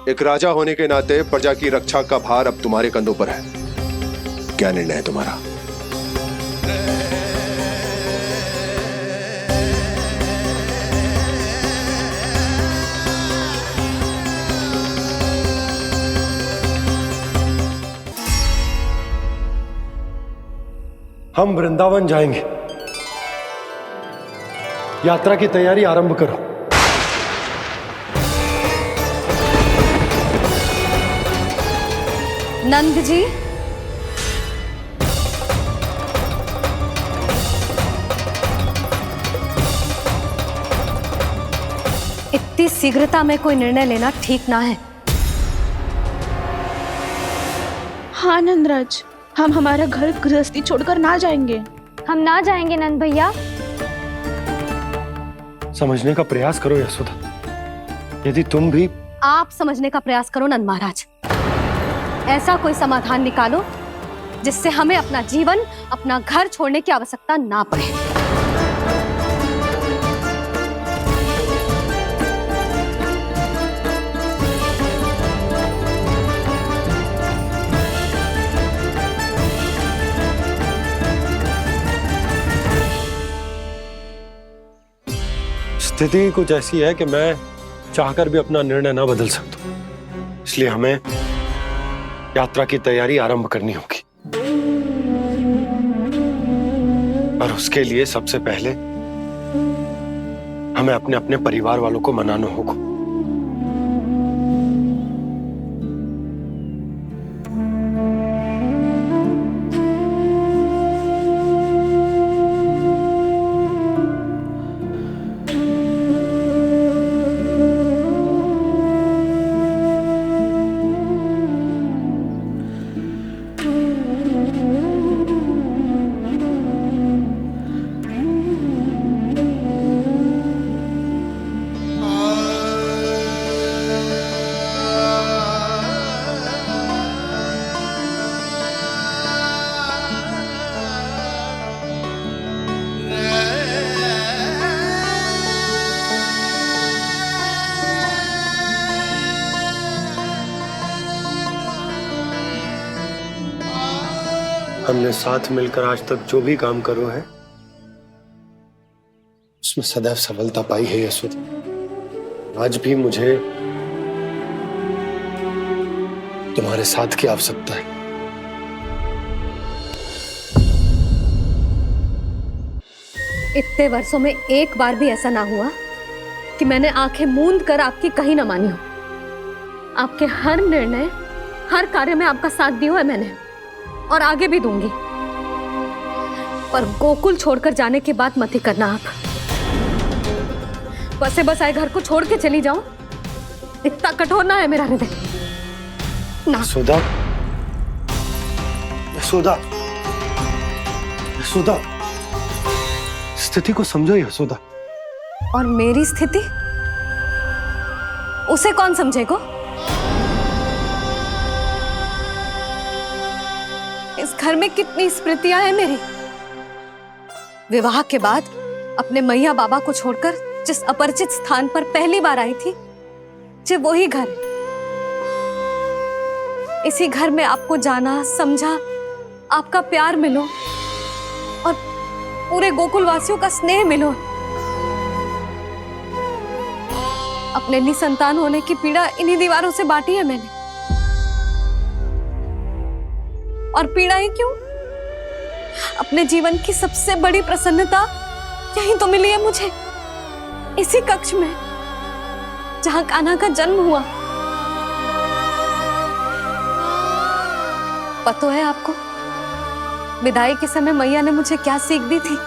एक राजा होने के नाते प्रजा की रक्षा का भार अब तुम्हारे कंधों पर है। क्या निर्णय है तुम्हारा? हम वृंदावन जाएंगे। यात्रा की तैयारी आरंभ करो। नंद जी, इतनी शीघ्रता में कोई निर्णय लेना ठीक ना है। हाँ नंदराज, हम हमारा घर गृहस्थी छोड़कर ना जाएंगे। हम ना जाएंगे नंद भैया। समझने का प्रयास करो यशोदा। यदि तुम भी आप समझने का प्रयास करो नंद महाराज। ऐसा कोई समाधान निकालो जिससे हमें अपना जीवन, अपना घर छोड़ने की आवश्यकता ना पड़े। स्थिति कुछ ऐसी है कि मैं चाहकर भी अपना निर्णय ना बदल सकता, इसलिए हमें यात्रा की तैयारी आरंभ करनी होगी। और उसके लिए सबसे पहले हमें अपने अपने परिवार वालों को मनाना होगा। हमने साथ मिलकर आज तक जो भी काम करो है उसमें सदैव सफलता पाई है यशोदा। आज भी मुझे तुम्हारे साथ की आवश्यकता है। इतने वर्षों में एक बार भी ऐसा ना हुआ कि मैंने आंखें मूंद कर आपकी कहीं ना मानी हो। आपके हर निर्णय, हर कार्य में आपका साथ दिया है मैंने, और आगे भी दूंगी। पर गोकुल छोड़कर जाने की बात मत ही करना आप। बसे बसाए घर को छोड़ के चली जाऊं, इतना कठोर ना है मेरा हृदय ना। यशोदा, यशोदा, यशोदा, स्थिति को समझो यशोदा। और मेरी स्थिति उसे कौन समझेगा? इस घर में कितनी स्मृतियां हैं मेरी। विवाह के बाद अपने मैया बाबा को छोड़कर जिस अपरिचित स्थान पर पहली बार आई थी, जो वही घर। इसी घर में आपको जाना, समझा, आपका प्यार मिलो और पूरे गोकुल वासियों का स्नेह मिलो। अपने निसंतान होने की पीड़ा इन्हीं दीवारों से बांटी है मैंने। और पीड़ा ही क्यों? अपने जीवन की सबसे बड़ी प्रसन्नता यही तो मिली है मुझे, इसी कक्ष में जहां कान्हा का जन्म हुआ। पता है आपको विदाई के समय मैया ने मुझे क्या सीख दी थी?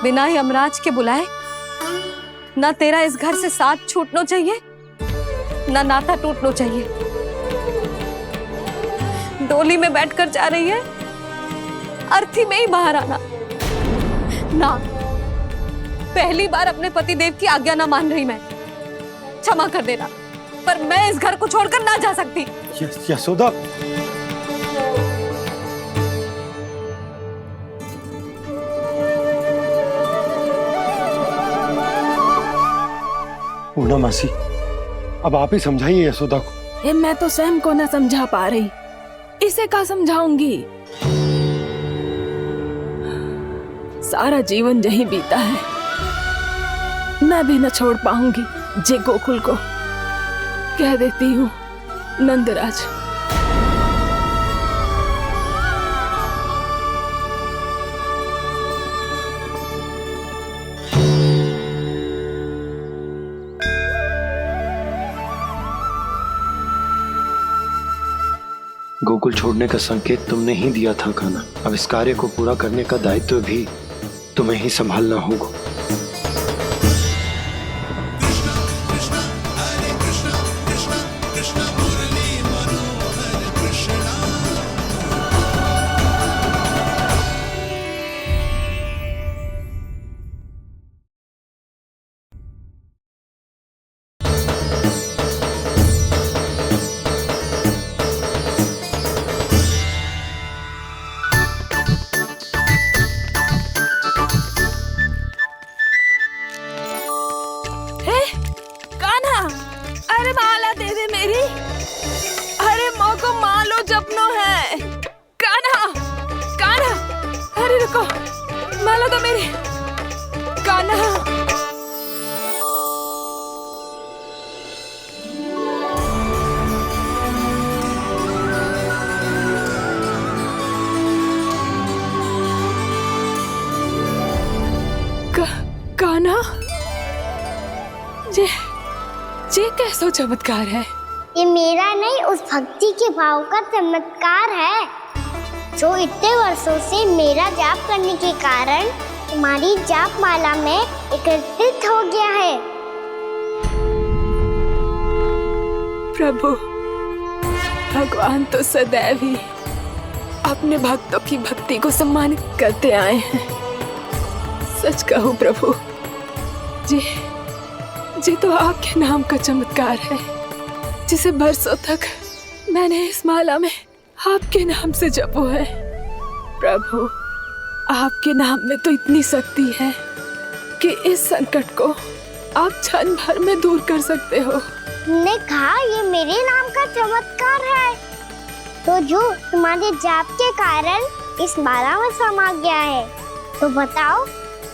बिना यमराज के बुलाए ना तेरा इस घर से साथ छूटना चाहिए, ना नाता टूटना चाहिए। डोली में बैठकर जा रही है, अर्थी में ही बाहर आना ना। पहली बार अपने पति देव की आज्ञा ना मान रही मैं, क्षमा कर देना, पर मैं इस घर को छोड़कर ना जा सकती। यशोदा, पूर्णा मासी, अब आप ही समझाइए यशोदा को। ये मैं तो स्वयं को न समझा पा रही, इसे क्या समझाऊंगी? सारा जीवन यही बीता है, मैं भी न छोड़ पाऊंगी जे गोकुल को। कह देती हूँ नंदराज। गोकुल छोड़ने का संकेत तुमने ही दिया था कान्हा। अब इस कार्य को पूरा करने का दायित्व भी तुम्हें ही संभालना होगा। माला तो मेरी कान्हा। कान्हा, ये कैसा चमत्कार है? ये मेरा नहीं, उस भक्ति के भाव का चमत्कार है जो इतने वर्षों से मेरा जाप करने के कारण तुम्हारी जाप माला में एकत्रित हो गया है। प्रभु, भगवान तो सदैव ही अपने भक्तों की भक्ति को सम्मानित करते आए हैं। सच कहूं प्रभु, जी तो आपके नाम का चमत्कार है, जिसे बरसों तक मैंने इस माला में आपके नाम से जपो है। प्रभु, आपके नाम में तो इतनी शक्ति है कि इस संकट को आप क्षण भर में दूर कर सकते हो। तुमने कहा ये मेरे नाम का चमत्कार है, तो जो तुम्हारे जाप के कारण इस माला में समा गया है, तो बताओ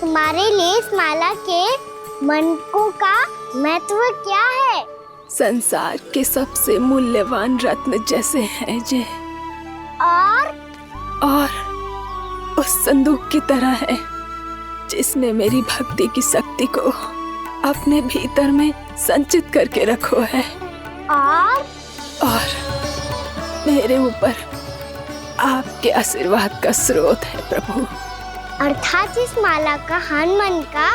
तुम्हारे लिए इस माला के मनकों का महत्व क्या है? संसार के सबसे मूल्यवान रत्न जैसे हैं जे, और उस संदूक की तरह है जिसने मेरी भक्ति की शक्ति को अपने भीतर में संचित करके रखो है। और मेरे ऊपर आपके आशीर्वाद का स्रोत है प्रभु। अर्थात इस माला का हनुमान का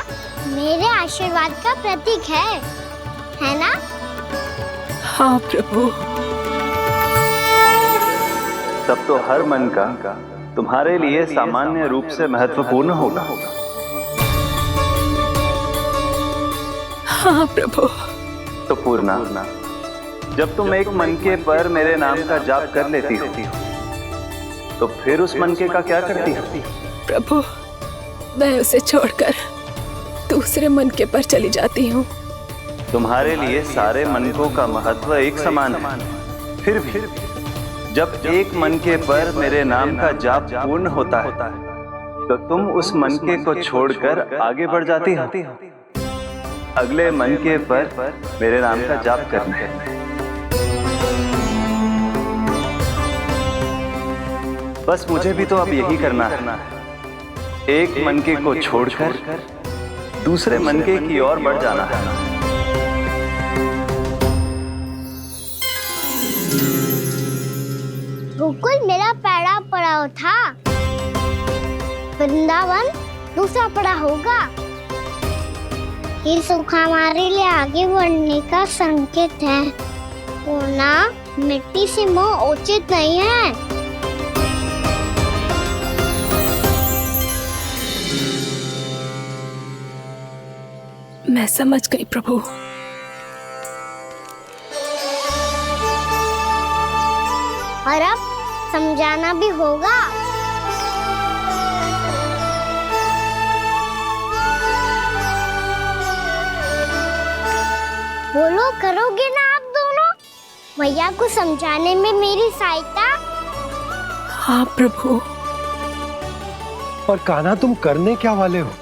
मेरे आशीर्वाद का प्रतीक है ना? हाँ प्रभु। तब तो हर मन का तुम्हारे लिए सामान्य रूप से महत्वपूर्ण होगा। हाँ प्रभु। तो पूर्णा, जब तुम एक मनके पर मेरे नाम का जाप कर लेती हो, तो फिर उस मनके का क्या करती हो? प्रभु, मैं उसे छोड़कर दूसरे मनके पर चली जाती हूँ। तुम्हारे लिए सारे मनकों का महत्व एक समान है। फिर भी जब एक मनके पर मेरे नाम का जाप पूर्ण होता है, तो तुम उस मनके को छोड़कर आगे बढ़ जाती हो अगले मनके पर मेरे नाम का जाप करने। बस मुझे भी तो अब यही करना है, एक मनके को छोड़कर दूसरे मनके की ओर बढ़ जाना है। गोकुल मेरा पहला पड़ाव था, वृंदावन दूसरा पड़ाव होगा। ये सुख हमारे लिए आगे बढ़ने का संकेत है, वरना मिट्टी से मोह उचित नहीं है। मैं समझ गई प्रभु। और अब समझाना भी होगा। बोलो, करोगे ना आप दोनों? भैया को समझाने में मेरी सहायता। हाँ प्रभु। पर कान्हा, तुम करने क्या वाले हो?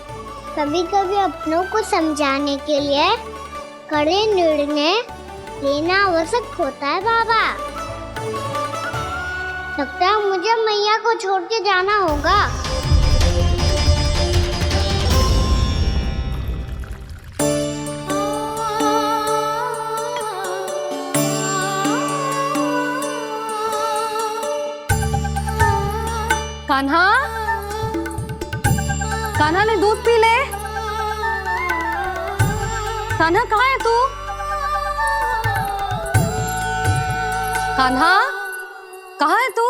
कभी कभी अपनों को समझाने के लिए कड़े निर्णय लेना आवश्यक होता है बाबा। लगता है मुझे मैया को छोड़ के जाना होगा। कान्हा, कान्हा ने दूध पी ले। कान्हा कहाँ है तू? कान्हा कहाँ है तू?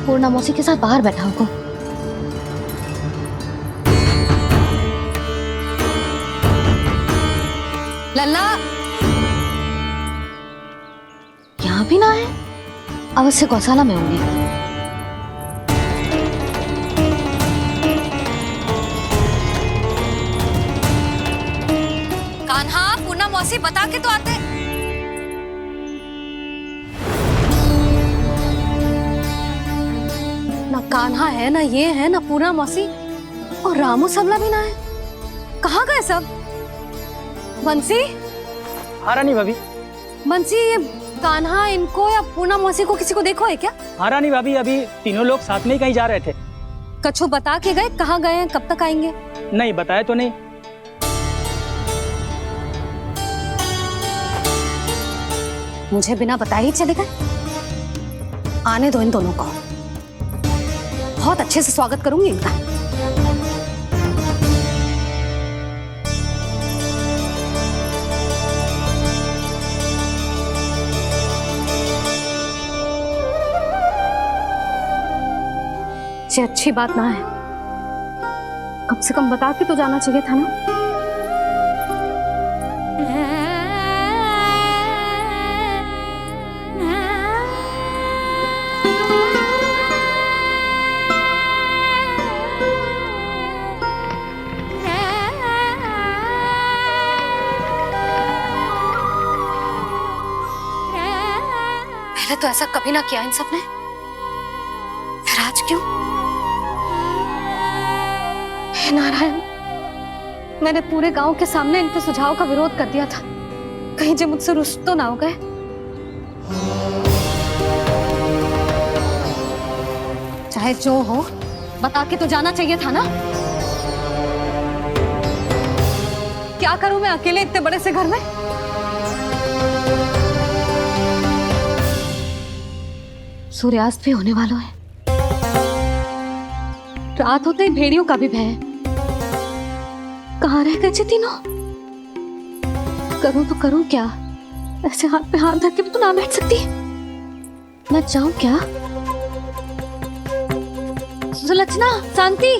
पूर्णा मौसी के साथ बाहर बैठा होगा। लल्ला यहाँ भी ना है, अवश्य गौशाला में होंगे। कान्हा, पूर्णा मौसी बता के तो आते। ना कान्हा है, ना ये है, ना पूर्णा मौसी, और रामू सबला भी ना है। कहाँ गए सब? बंसी? हाँ रानी भाभी। बंसी, ये कान्हा इनको या पूर्णा मौसी को किसी को देखो है क्या? हाँ रानी भाभी, अभी तीनों लोग साथ में ही कहीं जा रहे थे। कछु बता के गए कहाँ गए हैं, कब तक आएंगे? नहीं बताया तो नहीं। मुझे बिना बताए ही चले गए? आने दो इन दोनों को, बहुत अच्छे से स्वागत करूंगी इनका। ये अच्छी बात ना है, कम से कम बता के तो जाना चाहिए था ना। पहले तो ऐसा कभी ना किया इन सब ने, फिर आज क्यों? हे नारायण, मैंने पूरे गांव के सामने इनके सुझाव का विरोध कर दिया था, कहीं जो मुझसे रुष्ट तो ना हो गए। चाहे जो हो, बता के तो जाना चाहिए था ना। क्या करूं मैं अकेले इतने बड़े से घर में? सूर्यास्त भी होने वाला है, रात होते ही भेड़ियों का भी भय है। कहाँ रह गए तीनों? करूं तो करूं क्या? ऐसे हाथ पे हाथ धर के भी तो ना बैठ सकती। मैं जाऊं क्या? सुलक्षणा, शांति,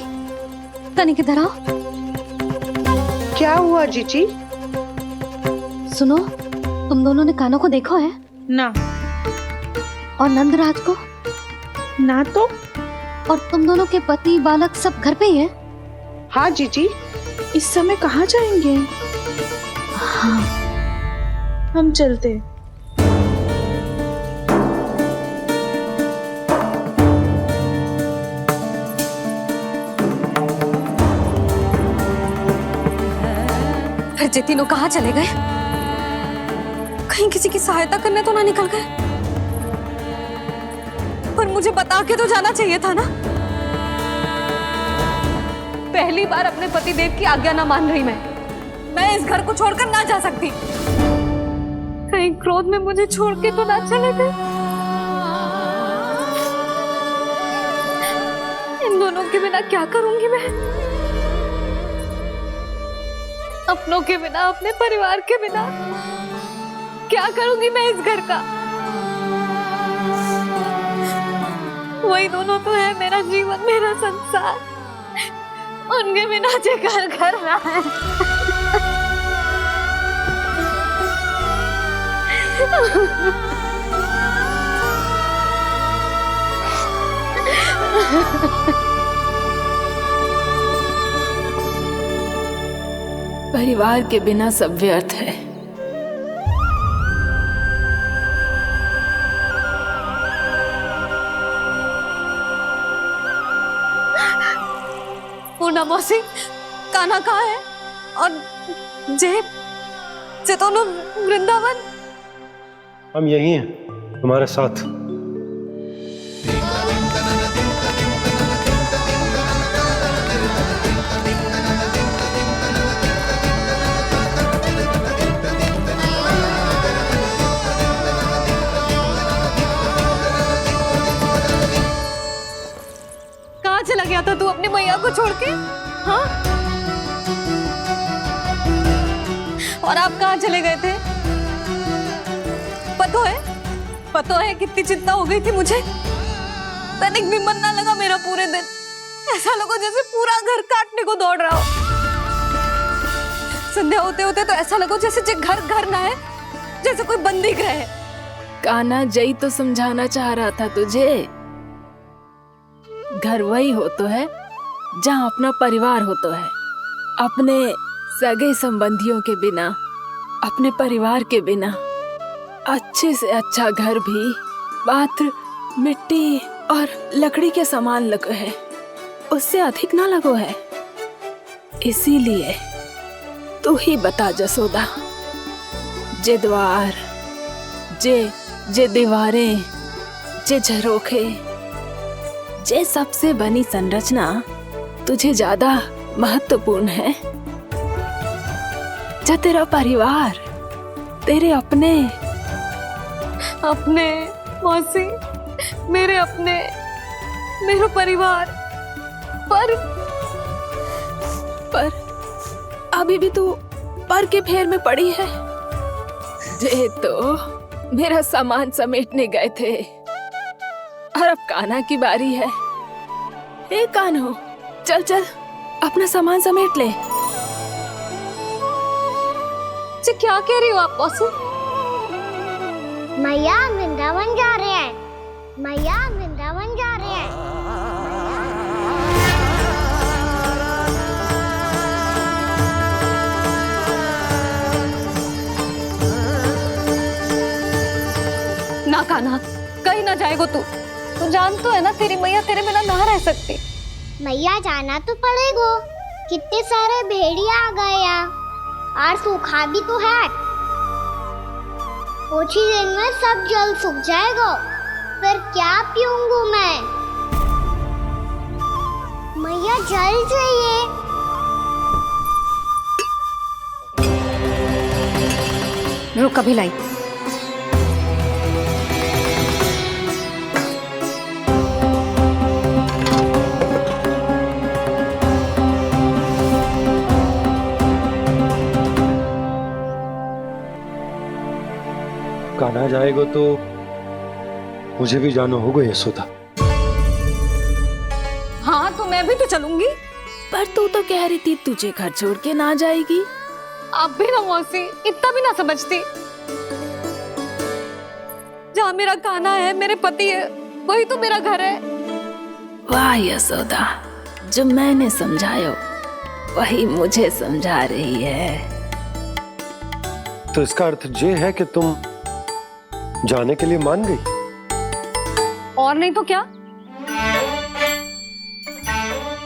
तनिक इधर आओ। क्या हुआ जीजी? सुनो, तुम दोनों ने कान्हा को देखो है? ना। और नंदराज को? ना तो। और तुम दोनों के पति बालक सब घर पे ही हैं? हाँ जीजी। इस समय कहाँ जाएंगे? हाँ, हम चलते। फिर ये तीनों कहाँ चले गए? कहीं किसी की सहायता करने तो ना निकल गए? पर मुझे बता के तो जाना चाहिए था ना। पहली बार अपने पतिदेव की आज्ञा ना मान रही मैं इस घर को छोड़कर ना जा सकती। कहीं क्रोध में मुझे छोड़ के तो ना चले गए। इन दोनों के बिना क्या करूंगी मैं? अपनों के बिना, अपने परिवार के बिना क्या करूंगी मैं इस घर का? वही दोनों तो है मेरा जीवन, मेरा संसार। उनके बिना जे घर घर रहा है। परिवार के बिना सब व्यर्थ है। पूर्णा मौसी, कान्हा कहाँ है? और जे दोनों वृंदावन? हम यही हैं, तुम्हारे साथ। कहाँ चला गया था तू अपनी मैया को छोड़ के? हाँ? और आप कहाँ चले गए थे? पतो है कितनी चिंता हो गई थी मुझे। तनिक भी मन ना लगा मेरा पूरे दिन। ऐसा लगा जैसे पूरा घर काटने को दौड़ रहा हो। संध्या होते होते तो ऐसा लगा जैसे घर घर ना है, जैसे कोई बंदी गृह है। कान्हा जय तो समझाना चाह रहा था तुझे। घर वही हो तो है जहाँ अपना परिवार हो तो है। अपने सगे संबंधियों के बिना, अपने परिवार के बिना अच्छे से अच्छा घर भी मात्र मिट्टी और लकड़ी के समान लगो है, उससे अधिक ना लगो है। इसीलिए तू ही बता जसोदा, जे द्वार, जे दीवारें, जे झरोखे, जे सबसे बनी संरचना तुझे ज्यादा महत्वपूर्ण है? जा तेरा परिवार, तेरे अपने मौसी, मेरा परिवार। पर अभी भी तू पर के फेर में पड़ी है। जे तो मेरा सामान समेटने गए थे और अब कान्हा की बारी है। ए कान्हो, चल चल अपना सामान समेट ले। क्या कह रही हो आप मौसी? मैया वृंदावन जा रहे हैं। मैया वृंदावन जा रहे हैं। ना कान्हा, कहीं ना जाएगो तू। तू जान तो है ना तेरी मैया तेरे बिना ना रह सकती। मैया जाना तो पड़ेगा। कितने सारे भेड़िया आ गए यहाँ, और सूखा भी तो है। कुछ ही दिन में सब जल सूख जाएगा, फिर क्या पीऊंगा मैं? मैया जल चाहिए। रुक, अभी लाई। कान्हा जाएगा तो मुझे भी जाना होगा यशोदा। हाँ तो मैं भी तो चलूंगी। पर तू तो कह रही थी तुझे घर छोड़ के ना जाएगी। आप भी ना मौसी, इतना भी ना समझती। जहाँ मेरा कान्हा है, मेरे पति है, वही तो मेरा घर है। वाह यशोदा, जो मैंने समझायो वही मुझे समझा रही है। तो इसका अर्थ ये है कि तुम जाने के लिए मान गई? और नहीं तो क्या।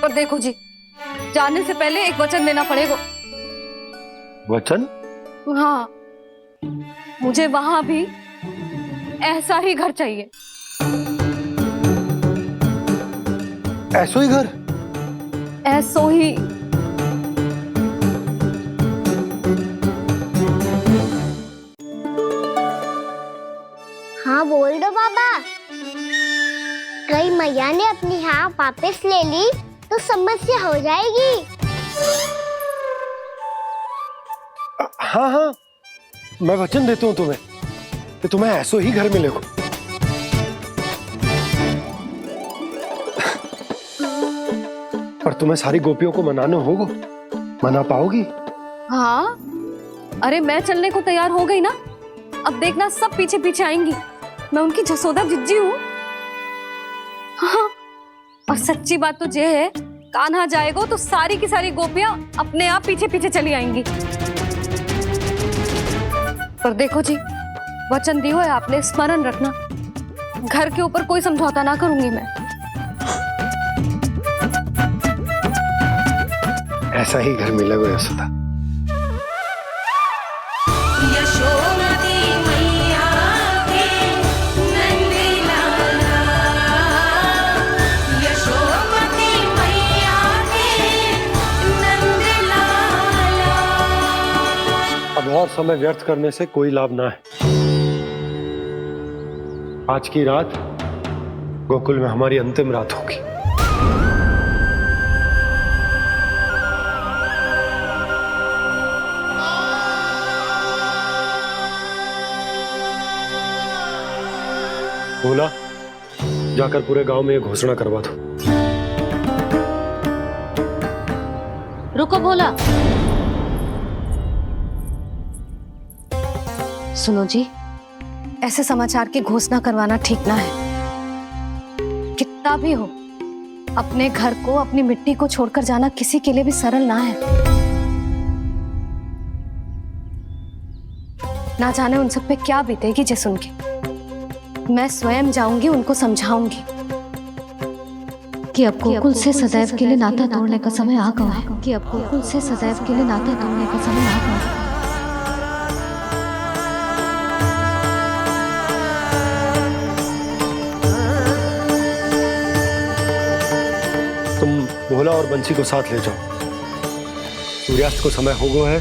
और देखो जी, जाने से पहले एक वचन देना पड़ेगा। वचन? हाँ, मुझे वहां भी ऐसा ही घर चाहिए। ऐसो ही घर? ऐसो ही। हाँ बोल दो बाबा। कहीं मैया ने अपनी हाँ वापस ले ली तो समस्या हो जाएगी। हाँ हाँ, मैं वचन देता हूँ तुम्हें कि तुम्हें ऐसो ही घर मिलेगा। पर तुम्हें सारी गोपियों को मनाना होगा। मना पाओगी? हाँ, अरे मैं चलने को तैयार हो गई ना। अब देखना सब पीछे पीछे आएंगी। मैं उनकी जसोदा जिज्जी हूँ। हाँ, और सच्ची बात तो ये है, कान्हा जाएगा तो सारी की सारी गोपियां अपने आप पीछे पीछे चली आएंगी। पर देखो जी, वचन दियो है आपने, स्मरण रखना। घर के ऊपर कोई समझौता ना करूंगी मैं। ऐसा ही घर मिलेगा यशोदा। यशोमती मैया के नंदे लाला, यशोमती मैया के नंदे लाला। अब और समय व्यर्थ करने से कोई लाभ ना है। आज की रात गोकुल में हमारी अंतिम रात होगी। भोला, जाकर पूरे गांव में ये घोषणा करवा दो। रुको भोला। सुनो जी, ऐसे समाचार की घोषणा करवाना ठीक ना है। कितना भी हो, अपने घर को, अपनी मिट्टी को छोड़कर जाना किसी के लिए भी सरल ना है। ना जाने उन सब पे क्या बीतेगी जे सुन के। मैं स्वयं जाऊंगी, उनको समझाऊंगी कि अब गोकुल से सदैव के लिए नाता तोड़ने का समय आ गया है। कि अब गोकुल से सदैव के लिए नाता तोड़ने का समय आ गया है। तुम भोला और बंसी को साथ ले जाओ। सूर्यास्त को समय हो गया है,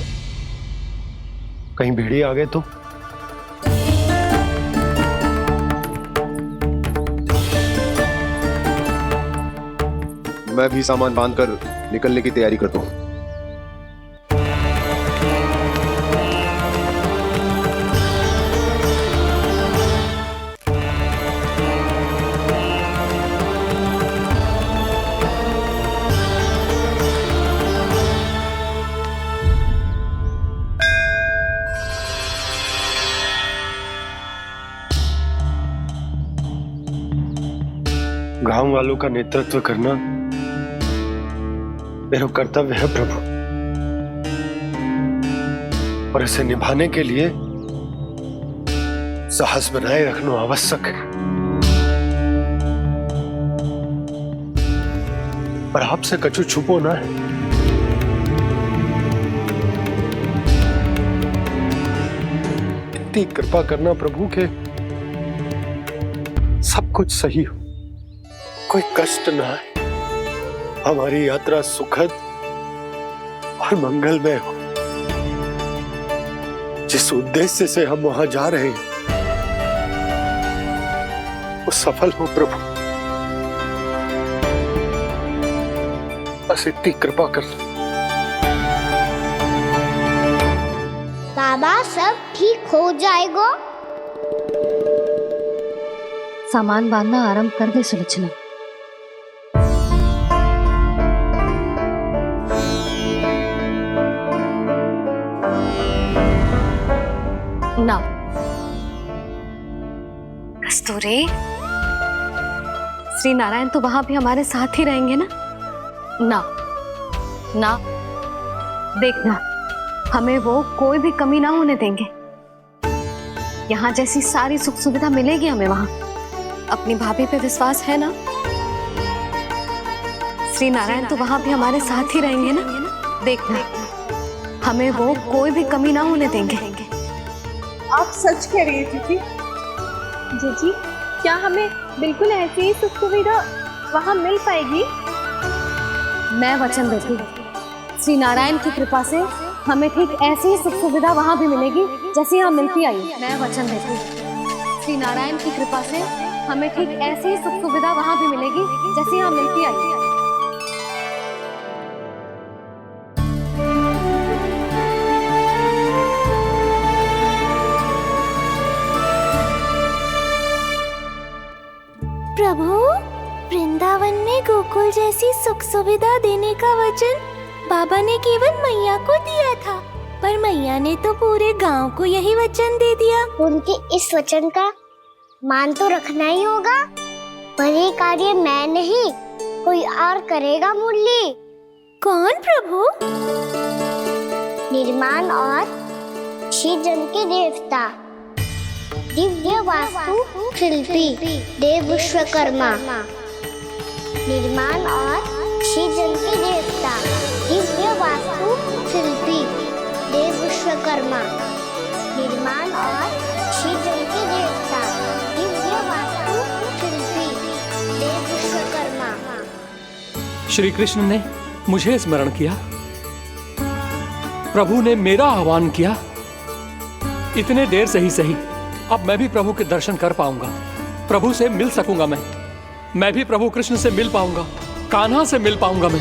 कहीं भेड़िए आ गए तो। मैं भी सामान बांधकर निकलने की तैयारी करता हूँ। गांव वालों का नेतृत्व करना मेरा कर्तव्य है प्रभु, और इसे निभाने के लिए साहस बनाए रखना आवश्यक है। पर आपसे कछु छुपो ना है। इतनी कृपा करना प्रभु के सब कुछ सही हो, कोई कष्ट ना है, हमारी यात्रा सुखद और मंगलमय हो। जिस उद्देश्य से हम वहां जा रहे हैं वो सफल हो प्रभु, बस इतनी कृपा कर। बाबा सब ठीक हो जाएगा। सामान बांधना आरंभ कर दे सुलोचना। ना कस्तूरी, श्री नारायण तो वहां भी हमारे साथ ही रहेंगे ना? ना ना, देखना हमें वो कोई भी कमी ना होने देंगे। यहाँ जैसी सारी सुख सुविधा मिलेगी हमें वहां। अपनी भाभी पे विश्वास है ना? श्री नारायण तो वहां भी हमारे साथ ही रहेंगे ना? देखना हमें वो कोई भी कमी ना होने देंगे। आप सच कह रही थी कि जीजी, क्या हमें बिल्कुल ऐसी ही सुख सुविधा वहाँ मिल पाएगी? मैं वचन देती हूँ, श्री नारायण की कृपा से हमें ठीक ऐसी ही सुख सुविधा वहाँ भी मिलेगी जैसी यहाँ मिलती आई। मैं वचन देती हूँ, श्री नारायण की कृपा से हमें ठीक ऐसी ही सुख सुविधा वहाँ भी मिलेगी जैसी यहाँ मिलती आई। प्रभु, वृंदावन में गोकुल जैसी सुख सुविधा देने का वचन बाबा ने केवल मैया को दिया था, पर मैया ने तो पूरे गांव को यही वचन दे दिया। उनके इस वचन का मान तो रखना ही होगा, पर ये कार्य मैं नहीं कोई और करेगा। मुरली कौन प्रभु? निर्माण और सृजन के देवता, दिव्य वास्तु शिल्पी देव विश्वकर्मा। निर्माण और सृजन के देवता, दिव्य वास्तु शिल्पी देव विश्वकर्मा। निर्माण और सृजन के देवता, दिव्य वास्तु शिल्पी देव विश्वकर्मा। श्री कृष्ण ने मुझे स्मरण किया, प्रभु ने मेरा आह्वान किया। इतने देर से ही सही, अब मैं भी प्रभु के दर्शन कर पाऊंगा, प्रभु से मिल सकूंगा। मैं भी प्रभु कृष्ण से मिल पाऊंगा, कान्हा से मिल पाऊंगा मैं।